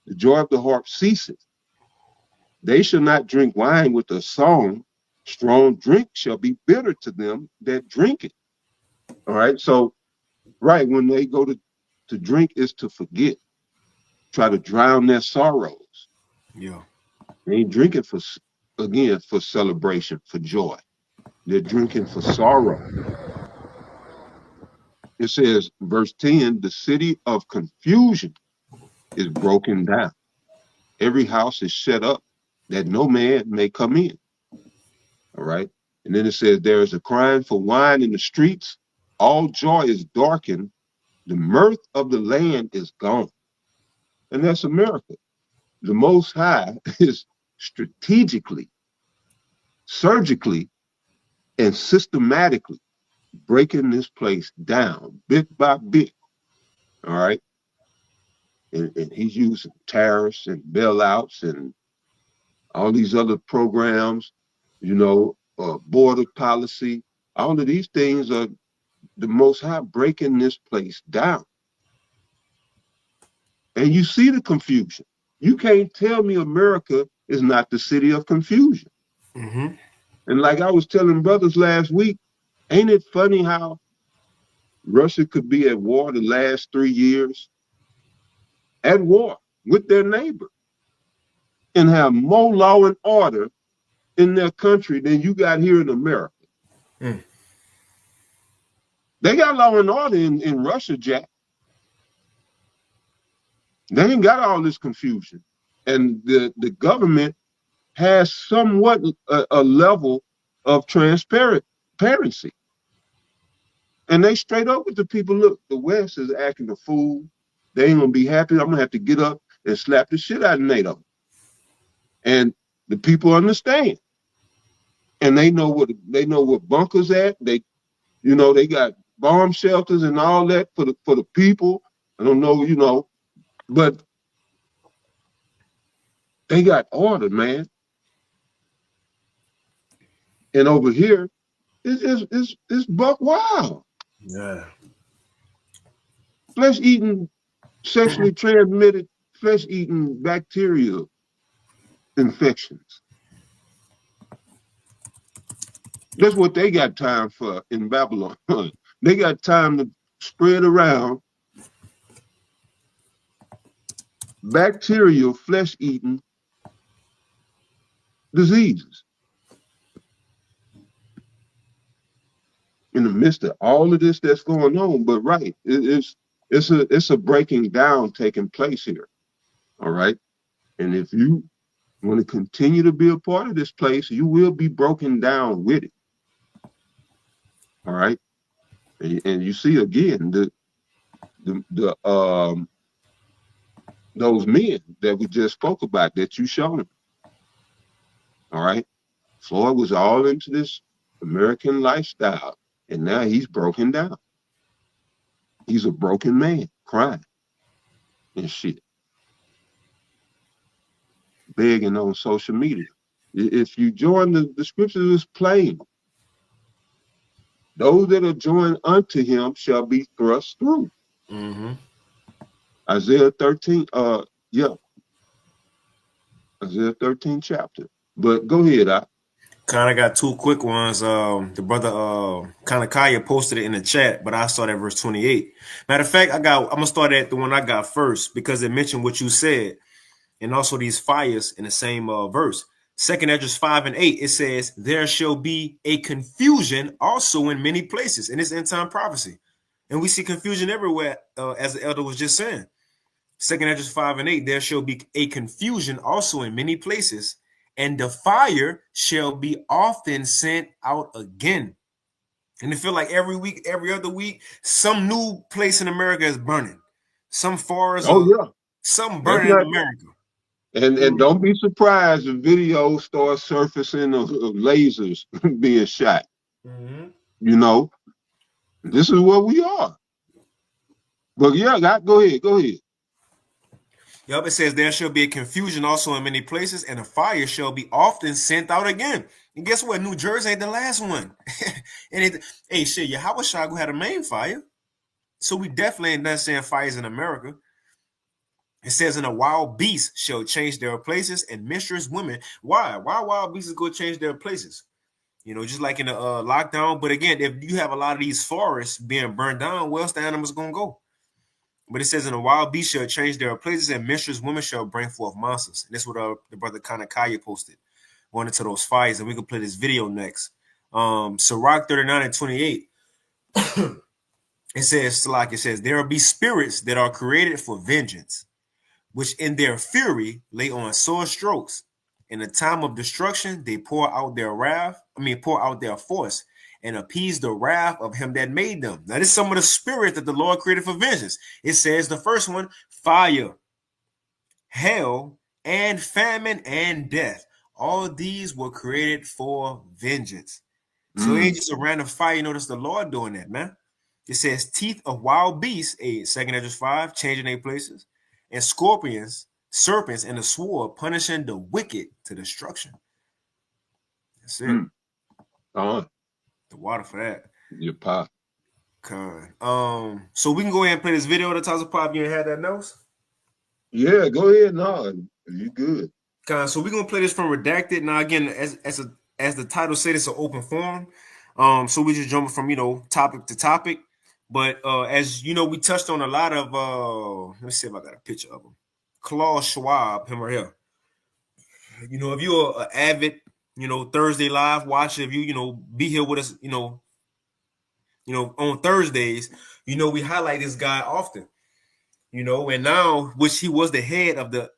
The joy of the harp ceaseth. They shall not drink wine with a song. Strong drink shall be bitter to them that drink it. All right. So, right, when they go to drink is to forget, try to drown their sorrows. Yeah. They ain't drinking for celebration, for joy. They're drinking for sorrow. It says, verse 10, the city of confusion is broken down. Every house is shut up that no man may come in. All right. And then it says, there is a crying for wine in the streets. All joy is darkened. The mirth of the land is gone. And that's America. The Most High is strategically, surgically, and systematically breaking this place down bit by bit. All right. And he's using tariffs and bailouts and all these other programs, border policy. All of these things are the Most High breaking this place down. And you see the confusion. You can't tell me America is not the city of confusion. Mm-hmm. And like I was telling brothers last week, ain't it funny how Russia could be at war the last 3 years, at war with their neighbor, and have more law and order in their country than you got here in America? Mm. They got law and order in Russia, Jack. They ain't got all this confusion. And the government has somewhat a level of transparency. And they straight up with the people, look, the West is acting a fool. They ain't gonna be happy. I'm gonna have to get up and slap the shit out of NATO. And the people understand. And they know what bunkers at. They got bomb shelters and all that for the people. I don't know, but they got order, man. And over here, it's buck wild. Yeah. Flesh-eating, sexually transmitted flesh-eating bacterial infections. That's what they got time for in Babylon. They got time to spread around bacterial flesh-eating diseases. In the midst of all of this that's going on, but right, it's a breaking down taking place here. All right. And if you want to continue to be a part of this place, you will be broken down with it. All right. And you see again those men that we just spoke about that you showed them. All right. Floyd was all into this American lifestyle, and now he's broken down. He's a broken man, crying and shit, begging on social media. If you join the scriptures is plain. Those that are joined unto him shall be thrust through. Mm-hmm. Isaiah 13, Isaiah 13 chapter. But go ahead, I kind of got two quick ones. The brother Kanakaya posted it in the chat, but I started at verse 28. Matter of fact, I'm gonna start at the one I got first because it mentioned what you said, and also these fires in the same verse. 2nd Esdras 5 and 8, it says, there shall be a confusion also in many places. And it's end time prophecy. And we see confusion everywhere, as the elder was just saying. 2nd Esdras 5 and 8, there shall be a confusion also in many places, and the fire shall be often sent out again. And it feel like every week, every other week, some new place in America is burning. Some forest, some burning in America. And don't be surprised if videos start surfacing of lasers being shot. Mm-hmm. This is where we are. But yeah, go ahead. Yup, it says there shall be a confusion also in many places, and a fire shall be often sent out again. And guess what? New Jersey ain't the last one. Hey, shit, Yahweh Shagu had a main fire. So we definitely ain't done saying fires in America. It says, and a wild beast shall change their places, and mistress women. Why? Why wild beasts go change their places? Just like in the lockdown. But again, if you have a lot of these forests being burned down, where's the animals gonna go? But it says, and the wild beasts shall change their places, and mistress women shall bring forth monsters. And that's what the brother Kanakaya posted. Going into those fires, and we can play this video next. Sirach 39 and 28. It says, there will be spirits that are created for vengeance, which in their fury lay on sore strokes. In the time of destruction, they pour out their force, and appease the wrath of him that made them. Now, this is some of the spirits that the Lord created for vengeance. It says the first one, fire, hell, and famine and death. All these were created for vengeance. So it ain't just a random fire. Notice the Lord doing that, man. It says teeth of wild beasts, 2 Esdras 5, changing their places, and scorpions, serpents, and the sword, punishing the wicked to destruction. That's it. The water for that. Your pop. So we can go ahead and play this video at the Taza Pop. You ain't had that notes? Yeah, go ahead. No, you good. So we're gonna play this from Redacted. Now again, as the title said, it's an open forum. So we just jumping from topic to topic. But as you know, we touched on a lot of let me see if I got a picture of him. Klaus Schwab, him or her. If you're an avid, Thursday Live watcher, if you be here with us, on Thursdays, we highlight this guy often. And now, which he was the head of the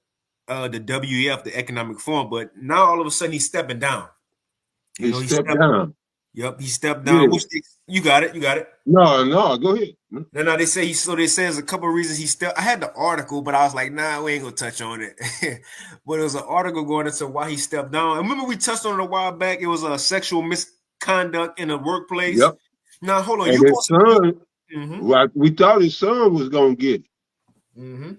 WEF, the Economic Forum, but now all of a sudden he's stepping down. He stepped down. Yep, he stepped down. Yeah. You got it. No, go ahead. No, they say there's a couple of reasons he stepped. I had the article, but I was like, nah, we ain't gonna touch on it. But it was an article going into why he stepped down. I remember we touched on it a while back. It was a sexual misconduct in the workplace. Yep. Now hold on. And his son, we thought his son was gonna get it.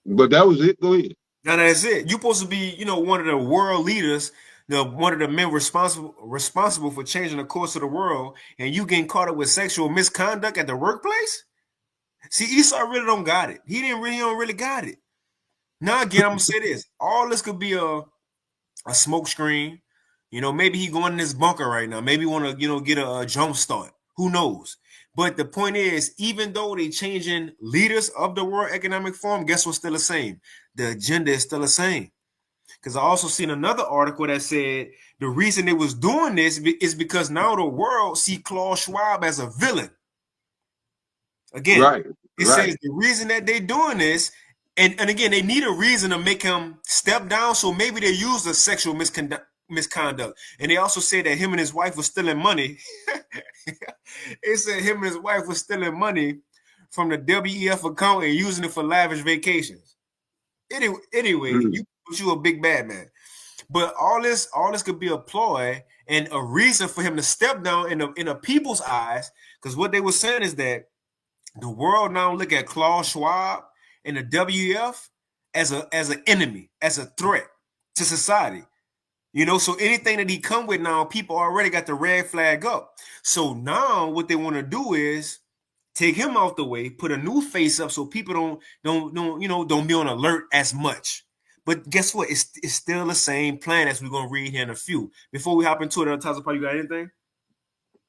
But that was it. Go ahead. Now that's it. You're supposed to be, one of the world leaders. One of the men responsible for changing the course of the world, and you getting caught up with sexual misconduct at the workplace? See, Esau really don't got it. He don't really got it. Now again, I'm gonna say this: all this could be a smoke screen. Maybe he going in his bunker right now. Maybe want to get a jump start. Who knows? But the point is, even though they changing leaders of the World Economic Forum, guess what's still the same? The agenda is still the same. Because I also seen another article that said the reason they was doing this is because now the world see Klaus Schwab as a villain. Again, it says the reason that they doing this, and again, they need a reason to make him step down. So maybe they use the sexual misconduct. And they also say that him and his wife were stealing money. It said him and his wife were stealing money from the WEF account and using it for lavish vacations. Anyway, you a big bad man. But all this could be a ploy and a reason for him to step down in the people's eyes. Because what they were saying is that the world now look at Klaus Schwab and the WEF as an enemy, as a threat to society. So anything that he come with now, people already got the red flag up. So now what they want to do is take him out the way, put a new face up so people don't be on alert as much. But guess what? It's still the same plan as we're gonna read here in a few. Before we hop into it, Taza Pop, you got anything?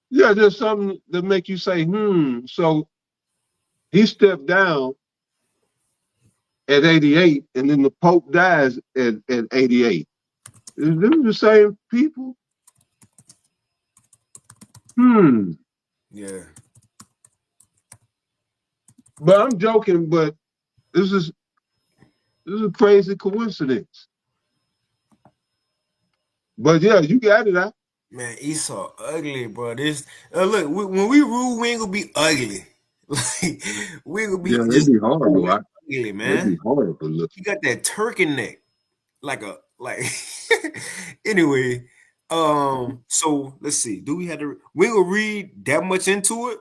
Yeah, there's something that make you say, So he stepped down at 88, and then the Pope dies at 88. Is them the same people? Yeah. But I'm joking, but this is a crazy coincidence. But yeah, you got it out. Man, Esau ugly, bro. This look, when we rule, we ain't gonna be ugly. Like we ain't gonna be just be horrible, ugly, man. It'd be horrible looking. You got that turkey neck, like anyway. So let's see. We gonna read that much into it?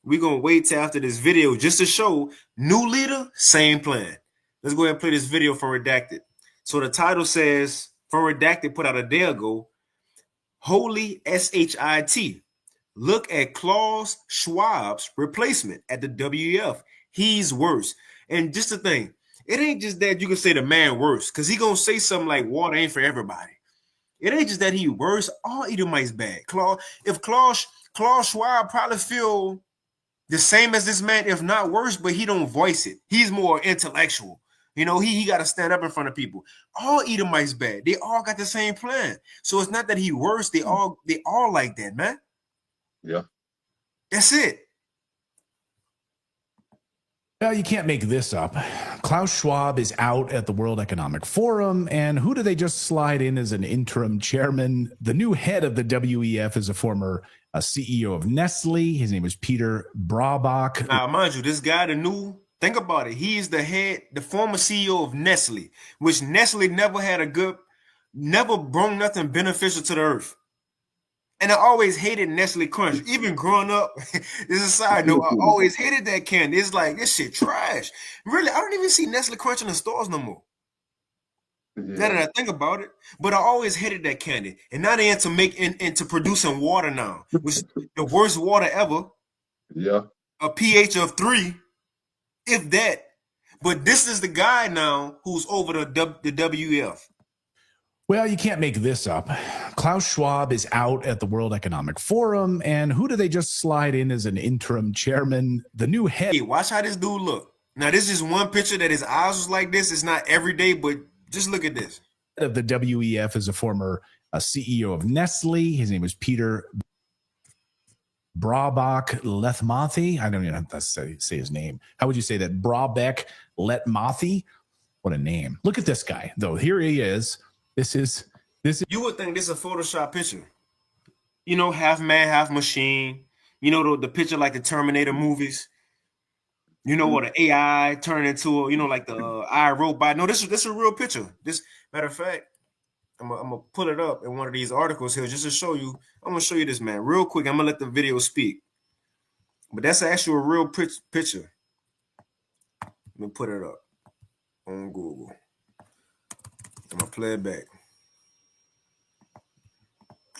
We're gonna wait till after this video just to show new leader, same plan. Let's go ahead and play this video from Redacted. So the title says, from Redacted, put out a day ago, Holy SHIT. Look at Klaus Schwab's replacement at the WEF. He's worse. And just the thing, it ain't just that you can say the man worse, because he gonna say something like water ain't for everybody. It ain't just that he worse. All Edomites bad. If Klaus Schwab probably feel the same as this man, if not worse, but he don't voice it. He's more intellectual. You know, he got to stand up in front of people. All Edomites bad. They all got the same plan. So it's not that he worse. They all like that, man. Yeah. That's it. Well, you can't make this up. Klaus Schwab is out at the World Economic Forum, and who do they just slide in as an interim chairman? The new head of the WEF is a former CEO of Nestle. His name is Peter Brabeck. Now, mind you, this guy, think about it. He's the former CEO of Nestle, which Nestle never brought nothing beneficial to the earth. And I always hated Nestle Crunch. Even growing up, this is a side note, I always hated that candy. It's like, this shit trash. Really, I don't even see Nestle Crunch in the stores no more. Yeah. Now that I think about it. But I always hated that candy. And now they're into producing water now, which is the worst water ever. Yeah. A pH of 3, if that. But this is the guy now who's over the WEF. Well, you can't make this up. Klaus Schwab is out at the World Economic Forum, and who do they just slide in as an interim chairman? The new head. Hey, watch how this dude look. Now, this is one picture that his eyes was like this. It's not every day, but just look at this. Of the WEF is a former CEO of Nestle. His name is Peter Brabeck Letmathy. I don't even have to say his name. How would you say that? Brabeck Letmathy? What a name. Look at this guy, though. Here he is. This is. You would think this is a Photoshop picture. You know, half man, half machine. You know, the picture like the Terminator movies. You know, what the AI turned into, like the iRobot. No, this is a real picture. This, matter of fact, I'm gonna pull it up in one of these articles here just to show you. I'm gonna show you this, man, real quick. I'm gonna let the video speak. But that's actually a real picture. Let me put it up on Google. I'm gonna play it back.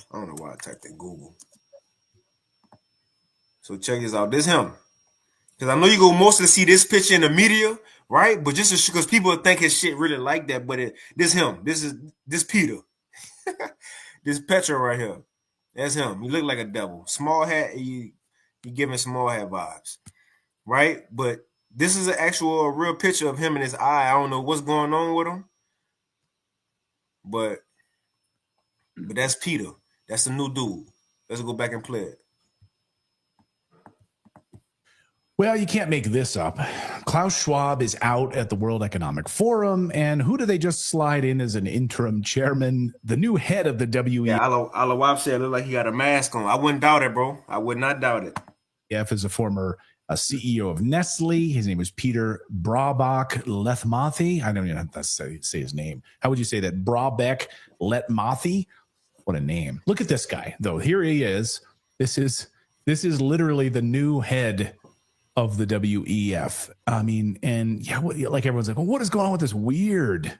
I don't know why I typed in Google. So check this out. This him. Because I know you go mostly see this picture in the media, right? But just because people think his shit really like that, but this him. This Peter. This Petra right here. That's him. He look like a devil. Small hat. He giving small hat vibes, right? But this is an actual real picture of him in his eye. I don't know what's going on with him. But that's Peter. That's the new dude. Let's go back and play it. Well, you can't make this up. Klaus Schwab is out at the World Economic Forum, and who do they just slide in as an interim chairman? The new head of the WEF. Yeah, Alawab said it looked like he got a mask on. I wouldn't doubt it, bro. I would not doubt it. Is a former CEO of Nestle. His name is Peter Brabeck Letmathy. I don't even have to say his name. How would you say that? Brabeck Letmathy? What a name. Look at this guy, though. Here he is. This is literally the new head of the WEF. I mean, and yeah, like everyone's like, well, what is going on with this weird,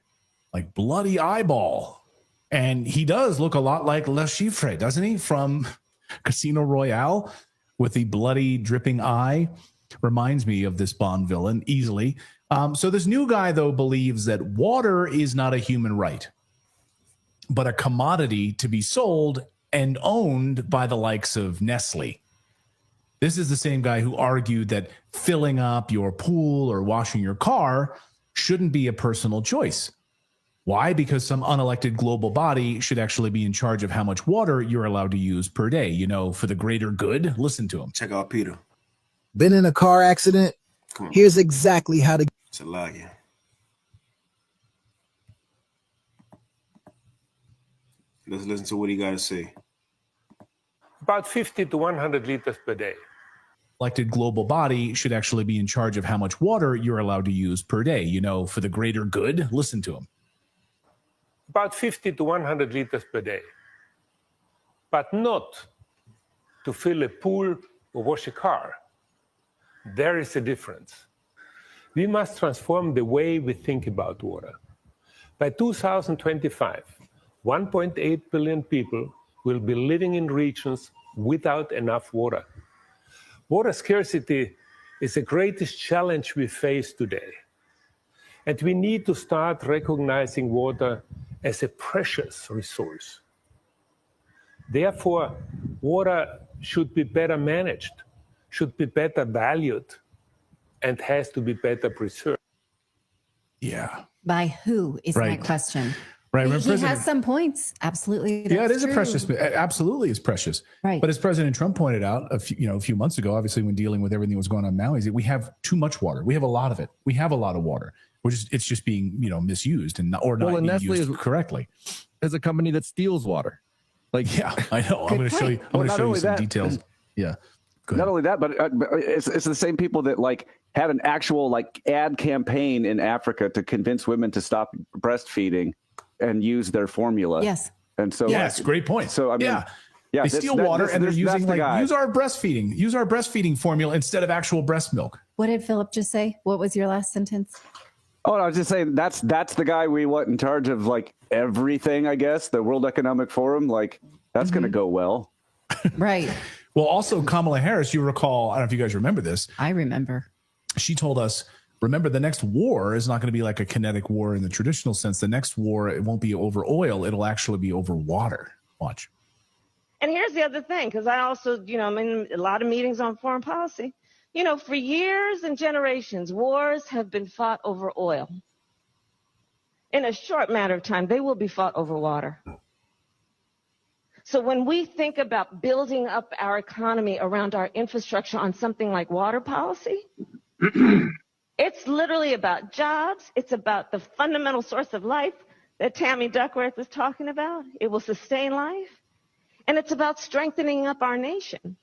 like bloody eyeball? And he does look a lot like Le Chiffre, doesn't he? From Casino Royale with the bloody dripping eye. Reminds me of this Bond villain easily. So this new guy, though, believes that water is not a human right, but a commodity to be sold and owned by the likes of Nestle. This is the same guy who argued that filling up your pool or washing your car shouldn't be a personal choice. Why? Because some unelected global body should actually be in charge of how much water you're allowed to use per day, for the greater good. Listen to him. Check out Peter. Been in a car accident? Here's exactly how to... It's a lie, yeah. Let's listen to what he got to say. About 50 to 100 liters per day. Elected global body should actually be in charge of how much water you're allowed to use per day, for the greater good. Listen to him. About 50 to 100 liters per day. But not to fill a pool or wash a car. There is a difference. We must transform the way we think about water. By 2025, 1.8 billion people will be living in regions without enough water. Water scarcity is the greatest challenge we face today. And we need to start recognizing water as a precious resource. Therefore, water should be better managed, should be better valued, and has to be better preserved. Yeah. By who is my Right. question? Right. He has some points. Absolutely. Yeah, it that's is a true. precious. Absolutely, it's precious. Right. But as President Trump pointed out a few months ago, obviously when dealing with everything that was going on now, is that we have too much water. We have a lot of it. We have a lot of water. It's just being misused and not being Nestle used correctly. Is a company that steals water. Like, yeah, I know. I'm going to show you. I'm going to show you some details. Yeah. Not only that, but it's the same people that like had an actual like ad campaign in Africa to convince women to stop breastfeeding and use their formula. Yes. And so yes, great point. So I mean, yeah, they steal water and they're using use our breastfeeding formula instead of actual breast milk. What did Philip just say? What was your last sentence? Oh, I was just saying that's the guy we want in charge of like everything, I guess, the World Economic Forum. Like that's going to go well. Right. Well, also Kamala Harris, you recall, I don't know if you guys remember this. I remember. She told us, remember, the next war is not going to be like a kinetic war in the traditional sense. The next war, it won't be over oil. It'll actually be over water. Watch. And here's the other thing, because I also, I'm in a lot of meetings on foreign policy. For years and generations, wars have been fought over oil. In a short matter of time, they will be fought over water. So when we think about building up our economy around our infrastructure on something like water policy, it's literally about jobs. It's about the fundamental source of life that Tammy Duckworth was talking about. It will sustain life. And it's about strengthening up our nation.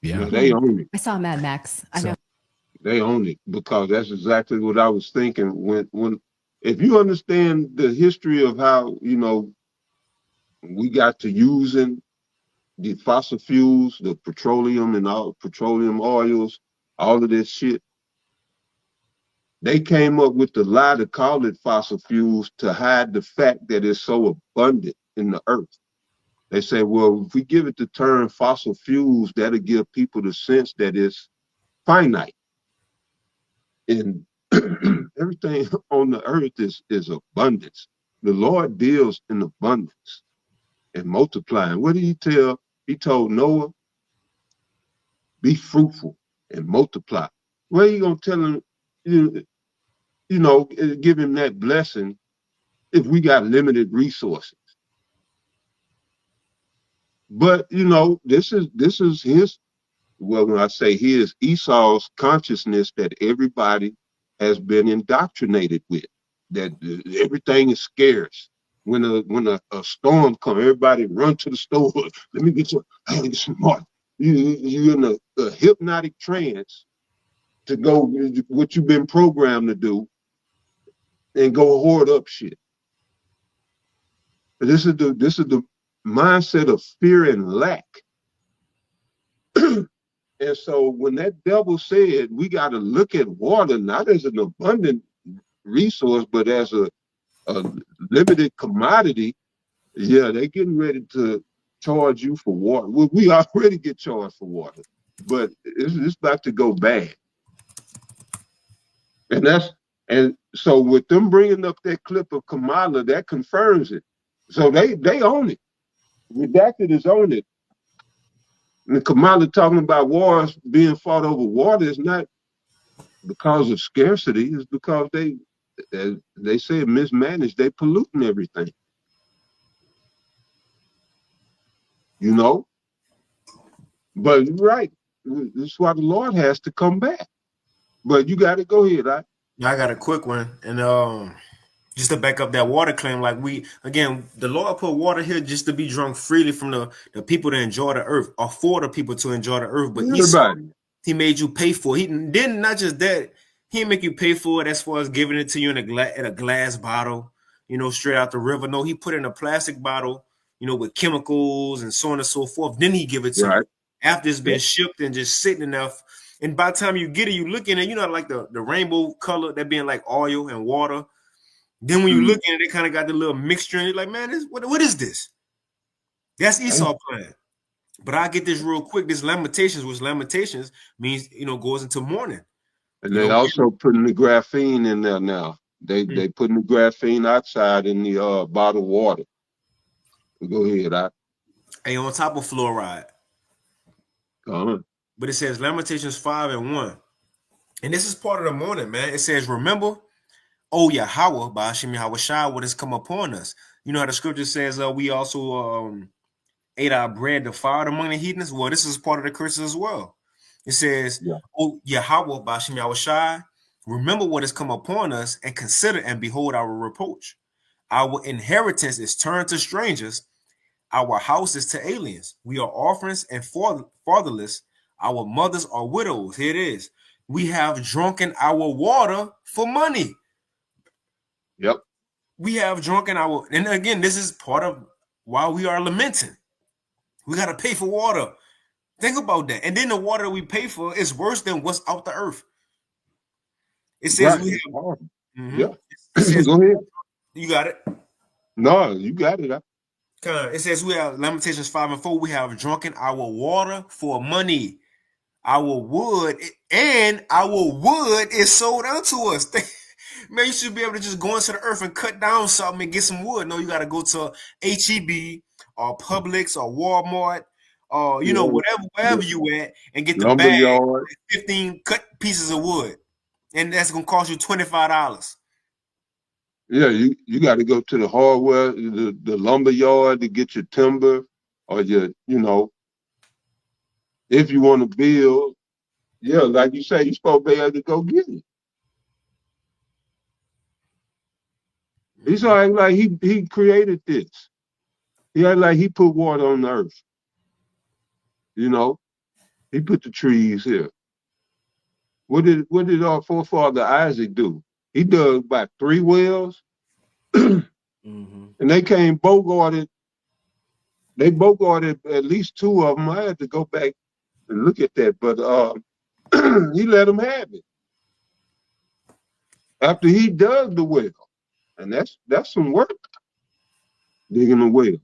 Yeah, they own it. I saw Mad Max. I know. They own it because that's exactly what I was thinking. When if you understand the history of how, we got to using the fossil fuels, the petroleum and all petroleum oils, all of this shit. They came up with the lie to call it fossil fuels to hide the fact that it's so abundant in the earth. They say, well, if we give it the term fossil fuels, that'll give people the sense that it's finite. And everything on the earth is abundance. The Lord deals in abundance and multiplying. What did he tell? He told Noah, be fruitful and multiply. Where are you going to tell him, give him that blessing if we got limited resources? But, this is his, well, when I say his, Esau's consciousness that everybody has been indoctrinated with, that everything is scarce. When a storm comes, everybody run to the store. Let me get some more. You're in a hypnotic trance to go what you've been programmed to do and go hoard up shit. This is the mindset of fear and lack. And so when that devil said we got to look at water not as an abundant resource, but as a limited commodity, yeah, they're getting ready to charge you for water. Well, we already get charged for water, but it's about to go bad. And so with them bringing up that clip of Kamala, that confirms it. So they own it. Redacted is on it. And Kamala talking about wars being fought over water is not because of scarcity, it's because they say mismanaged, they polluting everything. But you're right. This is why the Lord has to come back. But you got to go ahead, right? I got a quick one. And just to back up that water claim, the Lord put water here just to be drunk freely from the people to enjoy the earth, or for the people to enjoy the earth. But he made you pay for it. He didn't, not just that, he didn't make you pay for it as far as giving it to you in a glass bottle, straight out the river. No, he put it in a plastic bottle, with chemicals and so on and so forth. Then he give it to you after it's been shipped and just sitting enough. And by the time you get it, you look in it, you know, like the rainbow color, that being like oil and water. Then when you look at it, they kind of got the little mixture, and you're like, man, what is this? That's Esau plan. But I get this real quick. This Lamentations, which Lamentations means, you know, goes into mourning. And they also putting the graphene in there now. They putting the graphene oxide in the bottled water. Go ahead, Hey, on top of fluoride. But it says Lamentations 5:1. And this is part of the mourning, man. It says, remember, O Yahweh, by Hashem Yahweh Shai, what has come upon us. You know how the scripture says we also ate our bread defiled among the heathens? Well, this is part of the curses as well. It says, O Yahweh, by Hashem Yahweh Shai, remember what has come upon us, and consider and behold our reproach. Our inheritance is turned to strangers. Our house is to aliens. We are orphans and fatherless. Our mothers are widows. Here it is. We have drunken our water for money. Yep. We have drunken our, and again, this is part of why we are lamenting. We got to pay for water. Think about that. And then the water we pay for is worse than what's out the earth. It says we have. Yeah. It says, go ahead. You got it. No, you got it. It says we have Lamentations 5:4. We have drunken our water for money. Our wood is sold unto us. Man, you should be able to just go into the earth and cut down something and get some wood. No, you got to go to HEB or Publix or Walmart or, you know, wherever you at and get the bag of 15 cut pieces of wood. And that's going to cost you $25. Yeah, you got to go to the hardware, the lumber yard to get your timber or your, you know, if you want to build. Yeah, like you say, you're supposed to be able to go get it. He's like he created this. He act like he put water on the earth. You know, he put the trees here. What did our forefather Isaac do? He dug about 3 wells, and they came bogarted. They bogarted at least 2 of them. I had to go back and look at that, but he let them have it after he dug the well. And that's some work, digging a well.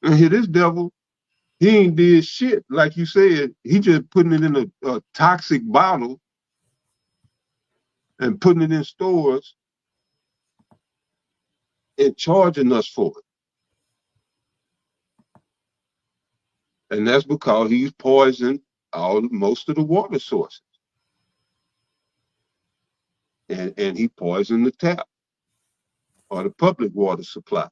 And here this devil, he ain't did shit. Like you said, he just putting it in a toxic bottle and putting it in stores and charging us for it. And that's because he's poisoned most of the water sources. And he poisoned the tap or the public water supply.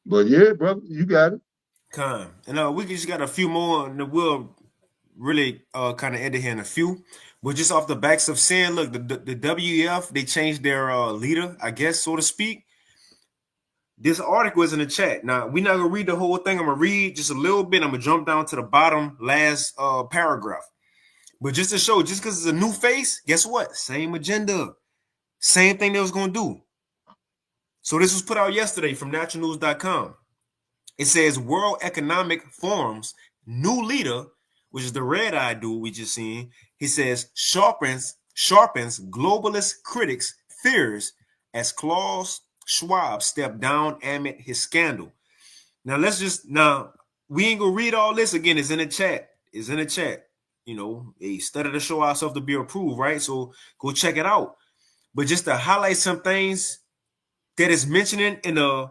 But yeah, brother, you got it. And we just got a few more, and we'll really kind of end it here in a few. But just off the backs of saying, look, the WEF, they changed their leader, I guess, so to speak. This article is in the chat. Now, we're not going to read the whole thing. I'm going to read just a little bit. I'm going to jump down to the bottom last paragraph. But just to show, just because it's a new face, guess what? Same agenda. Same thing they was going to do. So this was put out yesterday from naturalnews.com. It says World Economic Forum's new leader, which is the red-eyed dude we just seen, he says sharpens globalist critics' fears as Klaus Schwab stepped down amid his scandal. Now we ain't gonna read all this again. It's in the chat. It's in the chat. You know, a study to show ourselves to be approved, right? So go check it out. But just to highlight some things that is mentioning in the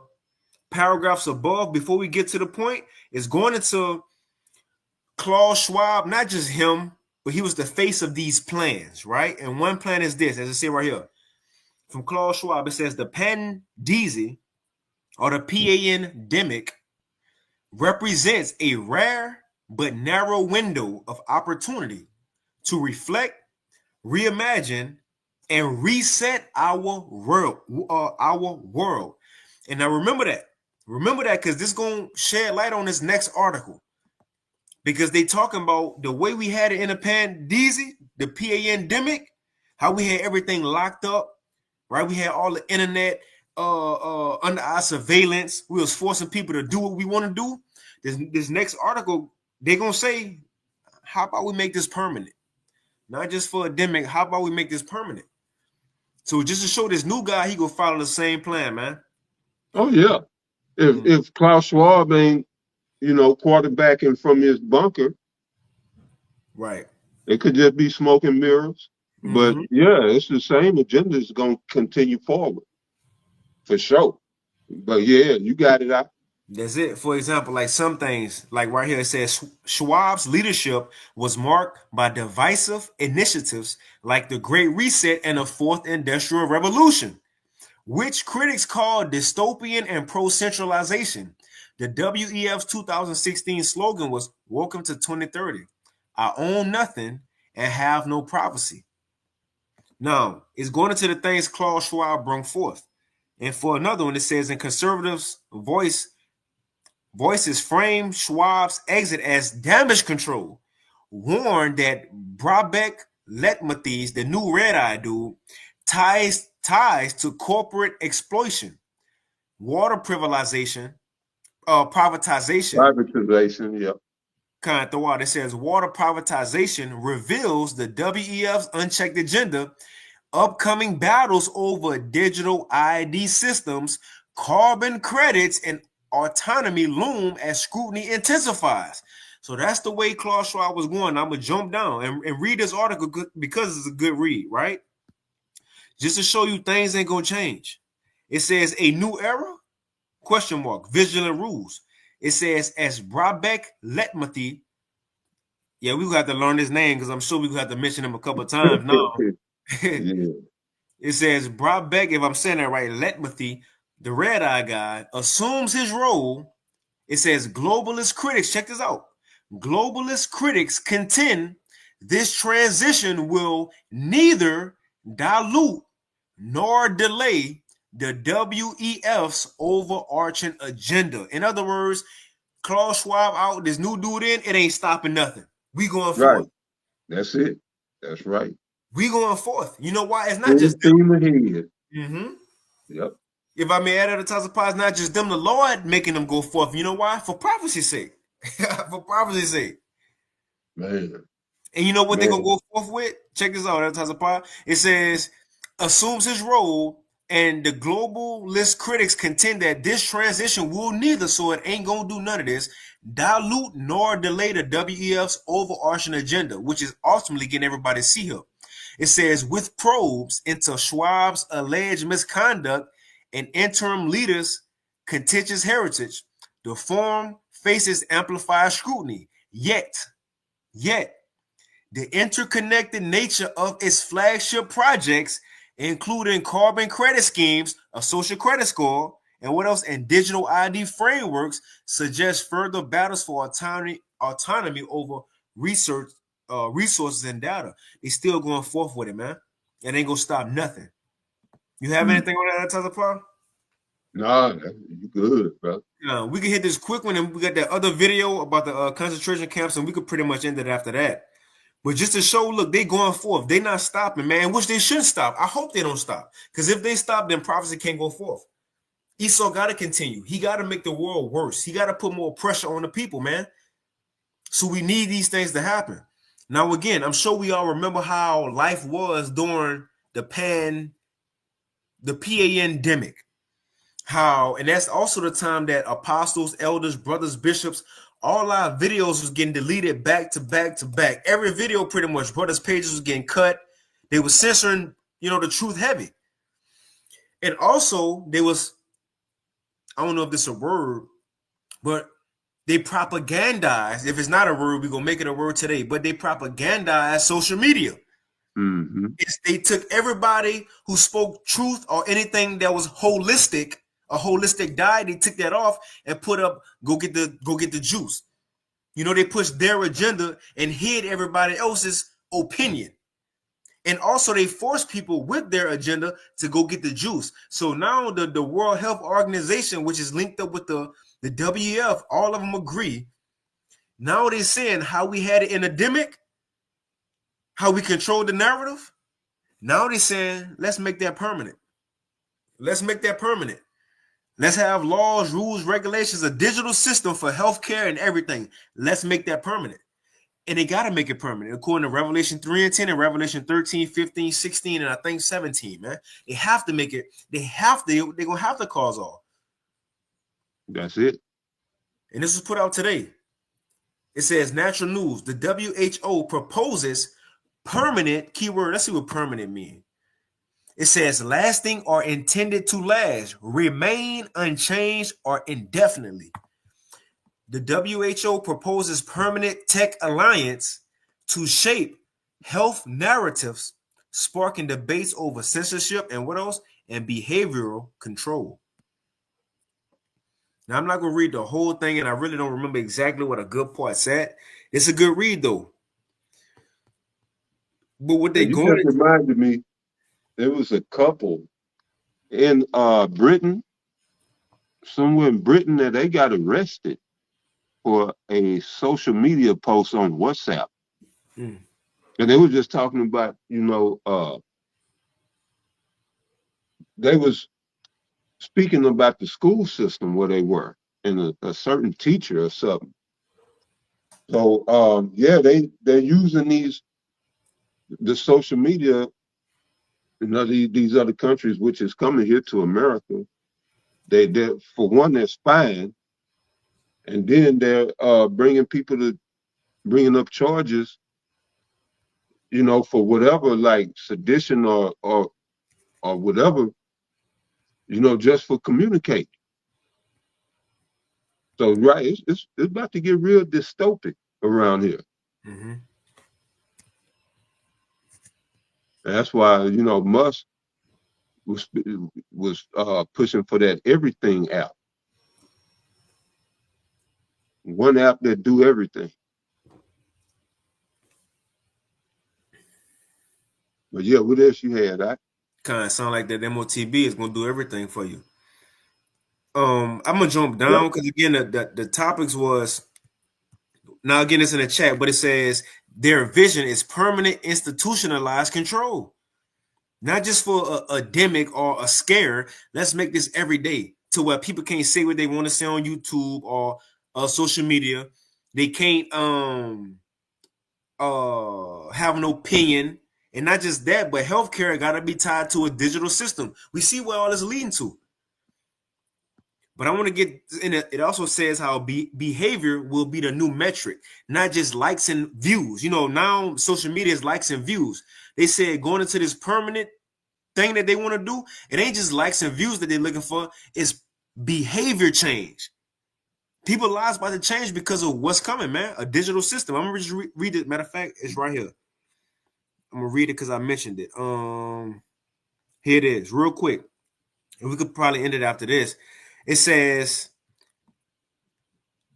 paragraphs above before we get to the point, is going into Klaus Schwab, not just him, but he was the face of these plans, right? And one plan is this, as I say right here, from Klaus Schwab, it says the pandemic or the pandemic represents a rare but narrow window of opportunity to reflect, reimagine, and reset our world. And now remember that because this is going to shed light on this next article, because they talking about the way we had it in the pandemic, the pandemic, how we had everything locked up, right? We had all the internet under our surveillance. We was forcing people to do what we want to do. This next article they're gonna say, how about we make this permanent? Not just for endemic, how about we make this permanent? So just to show this new guy, he gonna follow the same plan, man. Oh yeah. If Klaus Schwab ain't, quarterbacking from his bunker, right? It could just be smoke and mirrors. But yeah, it's the same agenda is gonna continue forward. For sure. But yeah, you got it out. That's it. For example, like some things, like right here, it says Schwab's leadership was marked by divisive initiatives like the Great Reset and the Fourth Industrial Revolution, which critics call dystopian and pro-centralization. The WEF's 2016 slogan was "Welcome to 2030. I own nothing and have no privacy." Now, it's going into the things Klaus Schwab brought forth. And for another one, it says in conservatives' voices frame Schwab's exit as damage control, warned that Brabeck Letmathy's, the new red-eye dude, ties to corporate exploitation, water privatization, yeah. Kind of throw out. It says water privatization reveals the WEF's unchecked agenda, upcoming battles over digital ID systems, carbon credits, and autonomy loom as scrutiny intensifies. So that's the way Klaus Schwab was going. I'm going to jump down and read this article because it's a good read, right? Just to show you things ain't going to change. It says a new era, ? Vigilant rules. It says as Brabeck Letmathy. Yeah, we have to learn his name because I'm sure we have to mention him a couple of times now. It says Brabeck, if I'm saying that right, Letmathy, the red-eye guy, assumes his role. It says globalist critics, check this out. Globalist critics contend this transition will neither dilute nor delay the WEF's overarching agenda. In other words, Klaus Schwab out, this new dude in, it ain't stopping nothing. We going forth. Right. That's it. That's right. We going forth. You know why? It's not just them. Yep. If I may add at the top of the it's not just them, the Lord making them go forth. You know why? For prophecy's sake. For prophecy's sake. Man. And you know what they're going to go forth with? Check this out. At the top of the it says, assumes his role, and the globalist critics contend that this transition will neither, so it ain't going to do none of this, dilute nor delay the WEF's overarching agenda, which is ultimately getting everybody to see here. It says, with probes into Schwab's alleged misconduct and interim leaders' contentious heritage, the forum faces amplified scrutiny. Yet, the interconnected nature of its flagship projects, including carbon credit schemes, a social credit score, and what else? And digital ID frameworks, suggest further battles for autonomy over resources and data. They still going forth with it, man. It ain't gonna stop nothing. You have anything on that, Tazapar? Nah, you good, bro. We can hit this quick one, and we got that other video about the concentration camps, and we could pretty much end it after that. But just to show, look, they going forth. They not stopping, man, which they should stop. I hope they don't stop. Because if they stop, then prophecy can't go forth. Esau got to continue. He got to make the world worse. He got to put more pressure on the people, man. So we need these things to happen. Now, again, I'm sure we all remember how life was during the pandemic. How, and that's also the time that apostles, elders, brothers, bishops, all our videos was getting deleted back to back to back. Every video pretty much, brothers' pages was getting cut. They were censoring, the truth heavy. And also, they was, I don't know if this is a word, but they propagandized. If it's not a word, we're going to make it a word today. But they propagandized social media. Mm-hmm. They took everybody who spoke truth or anything that was holistic, a holistic diet. They took that off and put up, go get the juice. They pushed their agenda and hid everybody else's opinion. And also they forced people with their agenda to go get the juice. So now the World Health Organization, which is linked up with the WEF, all of them agree. Now they're saying how we had an endemic, how we controlled the narrative. Now they're saying, let's make that permanent. Let's make that permanent. Let's have laws, rules, regulations, a digital system for healthcare and everything. Let's make that permanent. And they got to make it permanent. According to Revelation 3 and 10 and Revelation 13, 15, 16, and I think 17, man. They have to make it. They're going to have to cause all. That's it. And this was put out today. It says, Natural News, the WHO proposes permanent, keyword, let's see what permanent means. It says lasting or intended to last, remain unchanged or indefinitely. The WHO proposes permanent tech alliance to shape health narratives, sparking debates over censorship and what else? And behavioral control. Now, I'm not going to read the whole thing, and I really don't remember exactly what a good part said. It's a good read, though. But what they going to... reminded me, there was a couple in Britain, somewhere in Britain, that they got arrested for a social media post on WhatsApp. And they were just talking about, they was speaking about the school system where they were, and a certain teacher or something. So yeah, they're using the social media in these other countries, which is coming here to America. They for one, they're spying, and then they're bringing up charges, for whatever, like sedition or whatever, just for communicating. So right, it's about to get real dystopic around here. Mm-hmm. That's why Musk was pushing for that everything app, one app that do everything. But yeah, what else you had? Kind of sound like that MOTB is going to do everything for you. I'm gonna jump down because again the topics was, now again it's in the chat, but it says their vision is permanent institutionalized control, not just for a demic or a scare. Let's make this every day to where people can't say what they want to say on YouTube or social media. They can't have an opinion, and not just that, but healthcare got to be tied to a digital system. We see where all this is leading to. But I want to get in it. It also says how behavior will be the new metric, not just likes and views. Now social media is likes and views. They said going into this permanent thing that they want to do, it ain't just likes and views that they're looking for. It's behavior change. People's lives about to change because of what's coming, man. A digital system. I'm going to just read it. Matter of fact, it's right here. I'm going to read it because I mentioned it. Here it is, real quick. And we could probably end it after this. It says,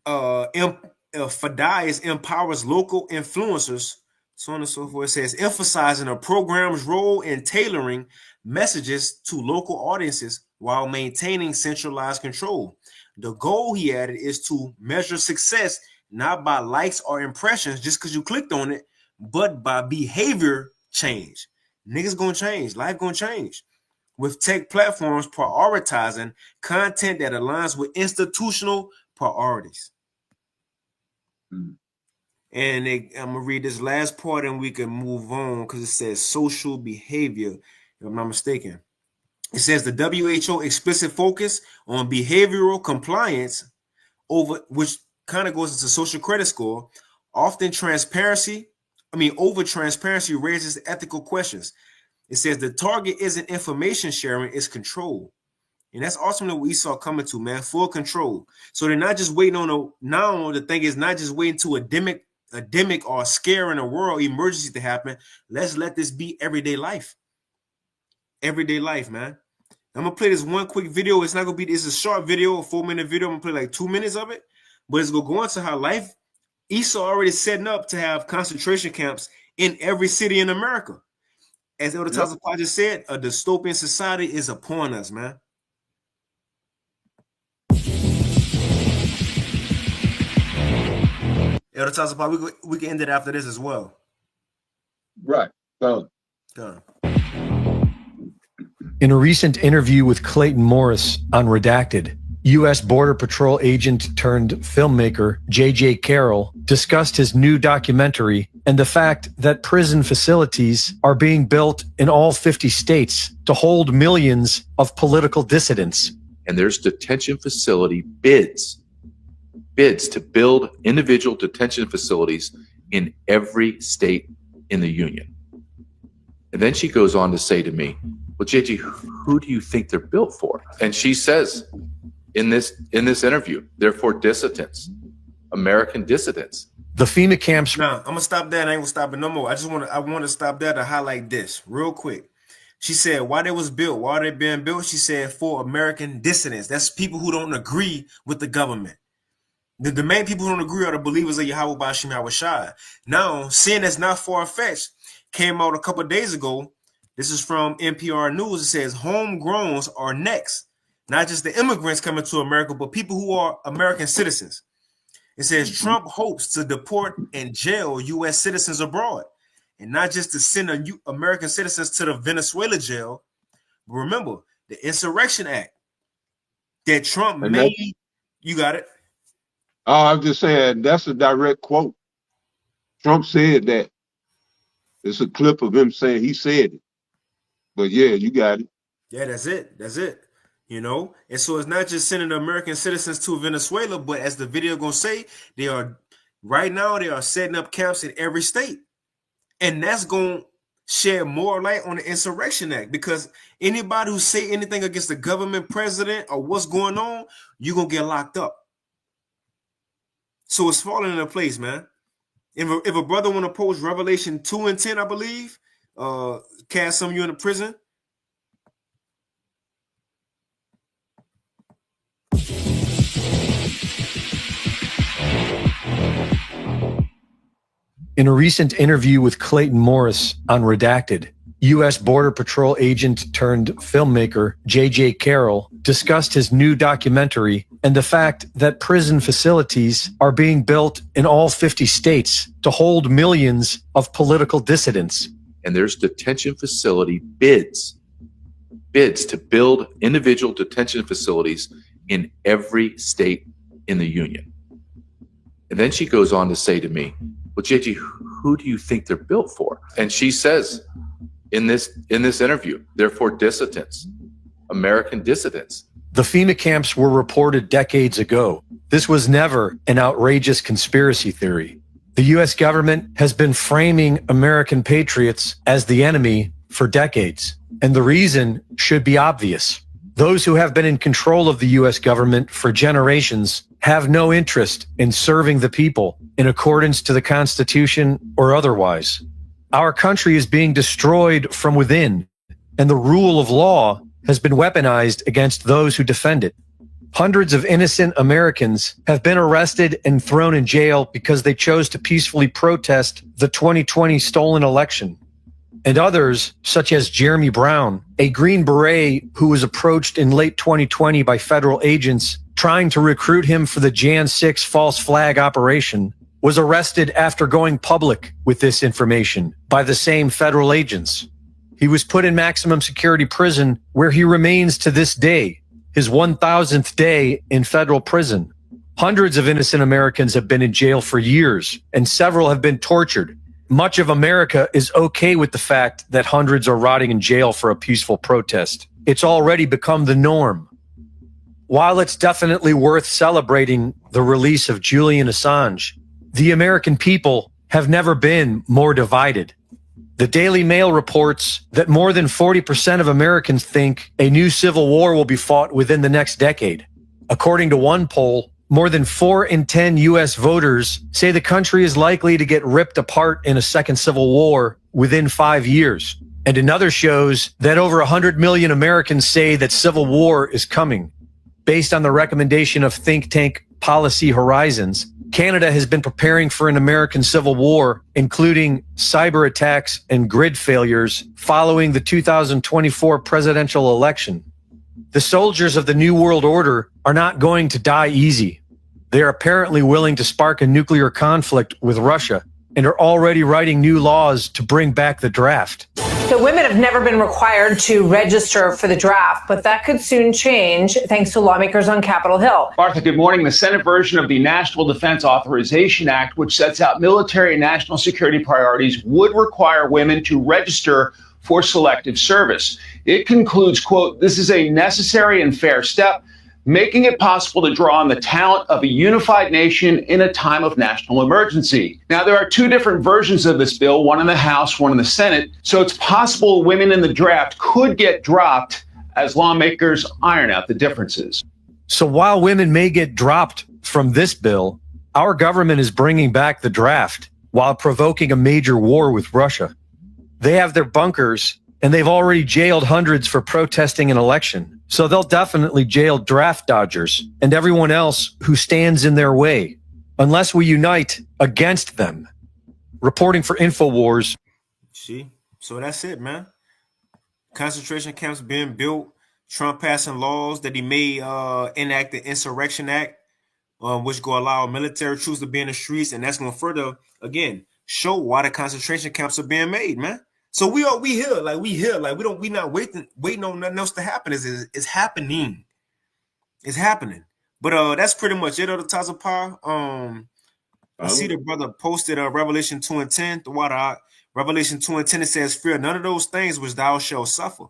FDAIS empowers local influencers, so on and so forth. It says, emphasizing a program's role in tailoring messages to local audiences while maintaining centralized control. The goal, he added, is to measure success not by likes or impressions just because you clicked on it, but by behavior change. Niggas gonna change. Life gonna change. With tech platforms prioritizing content that aligns with institutional priorities. And I'm going to read this last part and we can move on because it says social behavior, if I'm not mistaken. It says the WHO explicit focus on behavioral compliance over, which kind of goes into social credit score, over transparency raises ethical questions. It says the target isn't information sharing, it's control. And that's ultimately what we saw coming to, man, full control. So they're not just waiting on the thing is not just waiting to a demic or a scare in the world, emergency to happen. Let's let this be everyday life. Everyday life, man. I'm going to play this one quick video. It's not going to be, it's a short video, a 4-minute video. I'm going to play like 2 minutes of it, but it's going to go into how life, Esau already setting up to have concentration camps in every city in America. As Elder Taza just said, a dystopian society is upon us, man. Elder Taza, we can end it after this as well. Right. Done. In a recent interview with Clayton Morris on Redacted, U.S. Border Patrol agent turned filmmaker J.J. Carroll discussed his new documentary and the fact that prison facilities are being built in all 50 states to hold millions of political dissidents. And there's detention facility bids to build individual detention facilities in every state in the union. And then she goes on to say to me, well, JJ, who do you think they're built for? And she says in this interview, they're for dissidents, American dissidents. The FEMA camps. Now, I'm gonna stop that. I ain't gonna stop it no more. I want to stop there to highlight this real quick. She said why they was built, why they being built. She said for American dissidents. That's people who don't agree with the government. The main people who don't agree are the believers of Yahweh Bashim Yahushai. Now, seeing that's not far-fetched, came out a couple of days ago. This is from NPR News. It says homegrowns are next. Not just the immigrants coming to America, but people who are American citizens. It says Trump hopes to deport and jail U.S. citizens abroad. And not just to send American citizens to the Venezuela jail. But remember, the Insurrection Act that Trump made. You got it. Oh, I'm just saying that's a direct quote. Trump said that. It's a clip of him saying he said it. But yeah, you got it. Yeah, that's it. That's it. You know, and so it's not just sending American citizens to Venezuela, but as the video gonna say, they are right now they are setting up camps in every state, and that's gonna shed more light on the Insurrection Act, because anybody who say anything against the government, president, or what's going on, you're gonna get locked up. So it's falling into place, man. If a brother want to post Revelation 2 and 10, I believe, cast some of you in the prison. In a recent interview with Clayton Morris on Redacted, U.S. Border Patrol agent turned filmmaker J.J. Carroll discussed his new documentary and the fact that prison facilities are being built in all 50 states to hold millions of political dissidents. And there's detention facility bids to build individual detention facilities in every state in the union. And then she goes on to say to me, well, JJ, who do you think they're built for? And she says in this interview, they're for dissidents, American dissidents. The FEMA camps were reported decades ago. This was never an outrageous conspiracy theory. The U.S. government has been framing American patriots as the enemy for decades. And the reason should be obvious. Those who have been in control of the U.S. government for generations have no interest in serving the people in accordance to the Constitution or otherwise. Our country is being destroyed from within, and the rule of law has been weaponized against those who defend it. Hundreds of innocent Americans have been arrested and thrown in jail because they chose to peacefully protest the 2020 stolen election. And others, such as Jeremy Brown, a Green Beret who was approached in late 2020 by federal agents trying to recruit him for the Jan 6 false flag operation, was arrested after going public with this information by the same federal agents. He was put in maximum security prison, where he remains to this day, his 1,000th day in federal prison. Hundreds of innocent Americans have been in jail for years, and several have been tortured. Much of America is okay with the fact that hundreds are rotting in jail for a peaceful protest. It's already become the norm. While it's definitely worth celebrating the release of Julian Assange, the American people have never been more divided. The Daily Mail reports that more than 40% of Americans think a new civil war will be fought within the next decade. According to one poll, more than 4 in 10 U.S. voters say the country is likely to get ripped apart in a second civil war within 5 years. And another shows that over 100 million Americans say that civil war is coming. Based on the recommendation of think tank Policy Horizons, Canada has been preparing for an American civil war, including cyber attacks and grid failures following the 2024 presidential election. The soldiers of the New World Order are not going to die easy. They are apparently willing to spark a nuclear conflict with Russia and are already writing new laws to bring back the draft. So women have never been required to register for the draft, but that could soon change thanks to lawmakers on Capitol Hill. Martha, good morning. The Senate version of the National Defense Authorization Act, which sets out military and national security priorities, would require women to register for selective service. It concludes, quote, "This is a necessary and fair step, making it possible to draw on the talent of a unified nation in a time of national emergency." Now, there are two different versions of this bill, one in the House, one in the Senate. So it's possible women in the draft could get dropped as lawmakers iron out the differences. So while women may get dropped from this bill, our government is bringing back the draft while provoking a major war with Russia. They have their bunkers, and they've already jailed hundreds for protesting an election. So they'll definitely jail draft dodgers and everyone else who stands in their way, unless we unite against them. Reporting for InfoWars. See? So that's it, man. Concentration camps being built, Trump passing laws that he may enact the Insurrection Act, which go allow military troops to be in the streets, and that's going to further, again, show why the concentration camps are being made, man. So we here, like we not waiting on nothing else to happen. It's happening. It's happening. But that's pretty much it on the Taza Power. I see the brother posted Revelation 2:10, the water out. Revelation 2:10, it says, "Fear none of those things which thou shalt suffer.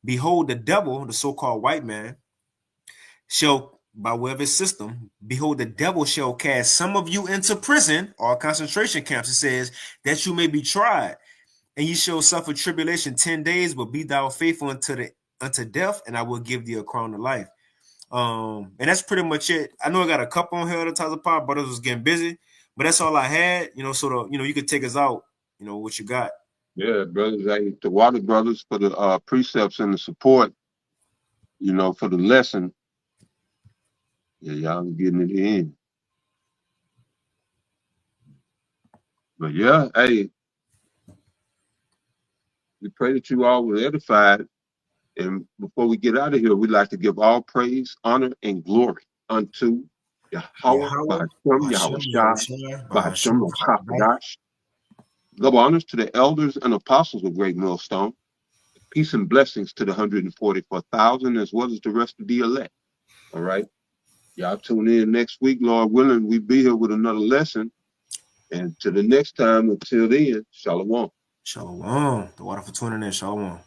Behold, the devil, the so-called white man, shall, by way of his system, behold, the devil shall cast some of you into prison," or concentration camps, it says, "that you may be tried. And ye shall suffer tribulation 10 days, but be thou faithful unto death, and I will give thee a crown of life." And that's pretty much it. I know I got a couple on here at the Taza Power, brothers was getting busy, but that's all I had. So you could take us out. What you got? Yeah, brothers. The Water Brothers for the precepts and the support. For the lesson. Yeah, y'all getting it in. But yeah, hey. We pray that you all were edified. And before we get out of here, we'd like to give all praise, honor, and glory unto Yahweh, Yahweh Shai, Double honors to the elders and apostles of Great Millstone. Peace and blessings to the 144,000 as well as the rest of the elect. All right. Y'all tune in next week, Lord willing. We'll be here with another lesson. And to the next time, until then, shalom. Shalom. The water for tuning in. Shalom.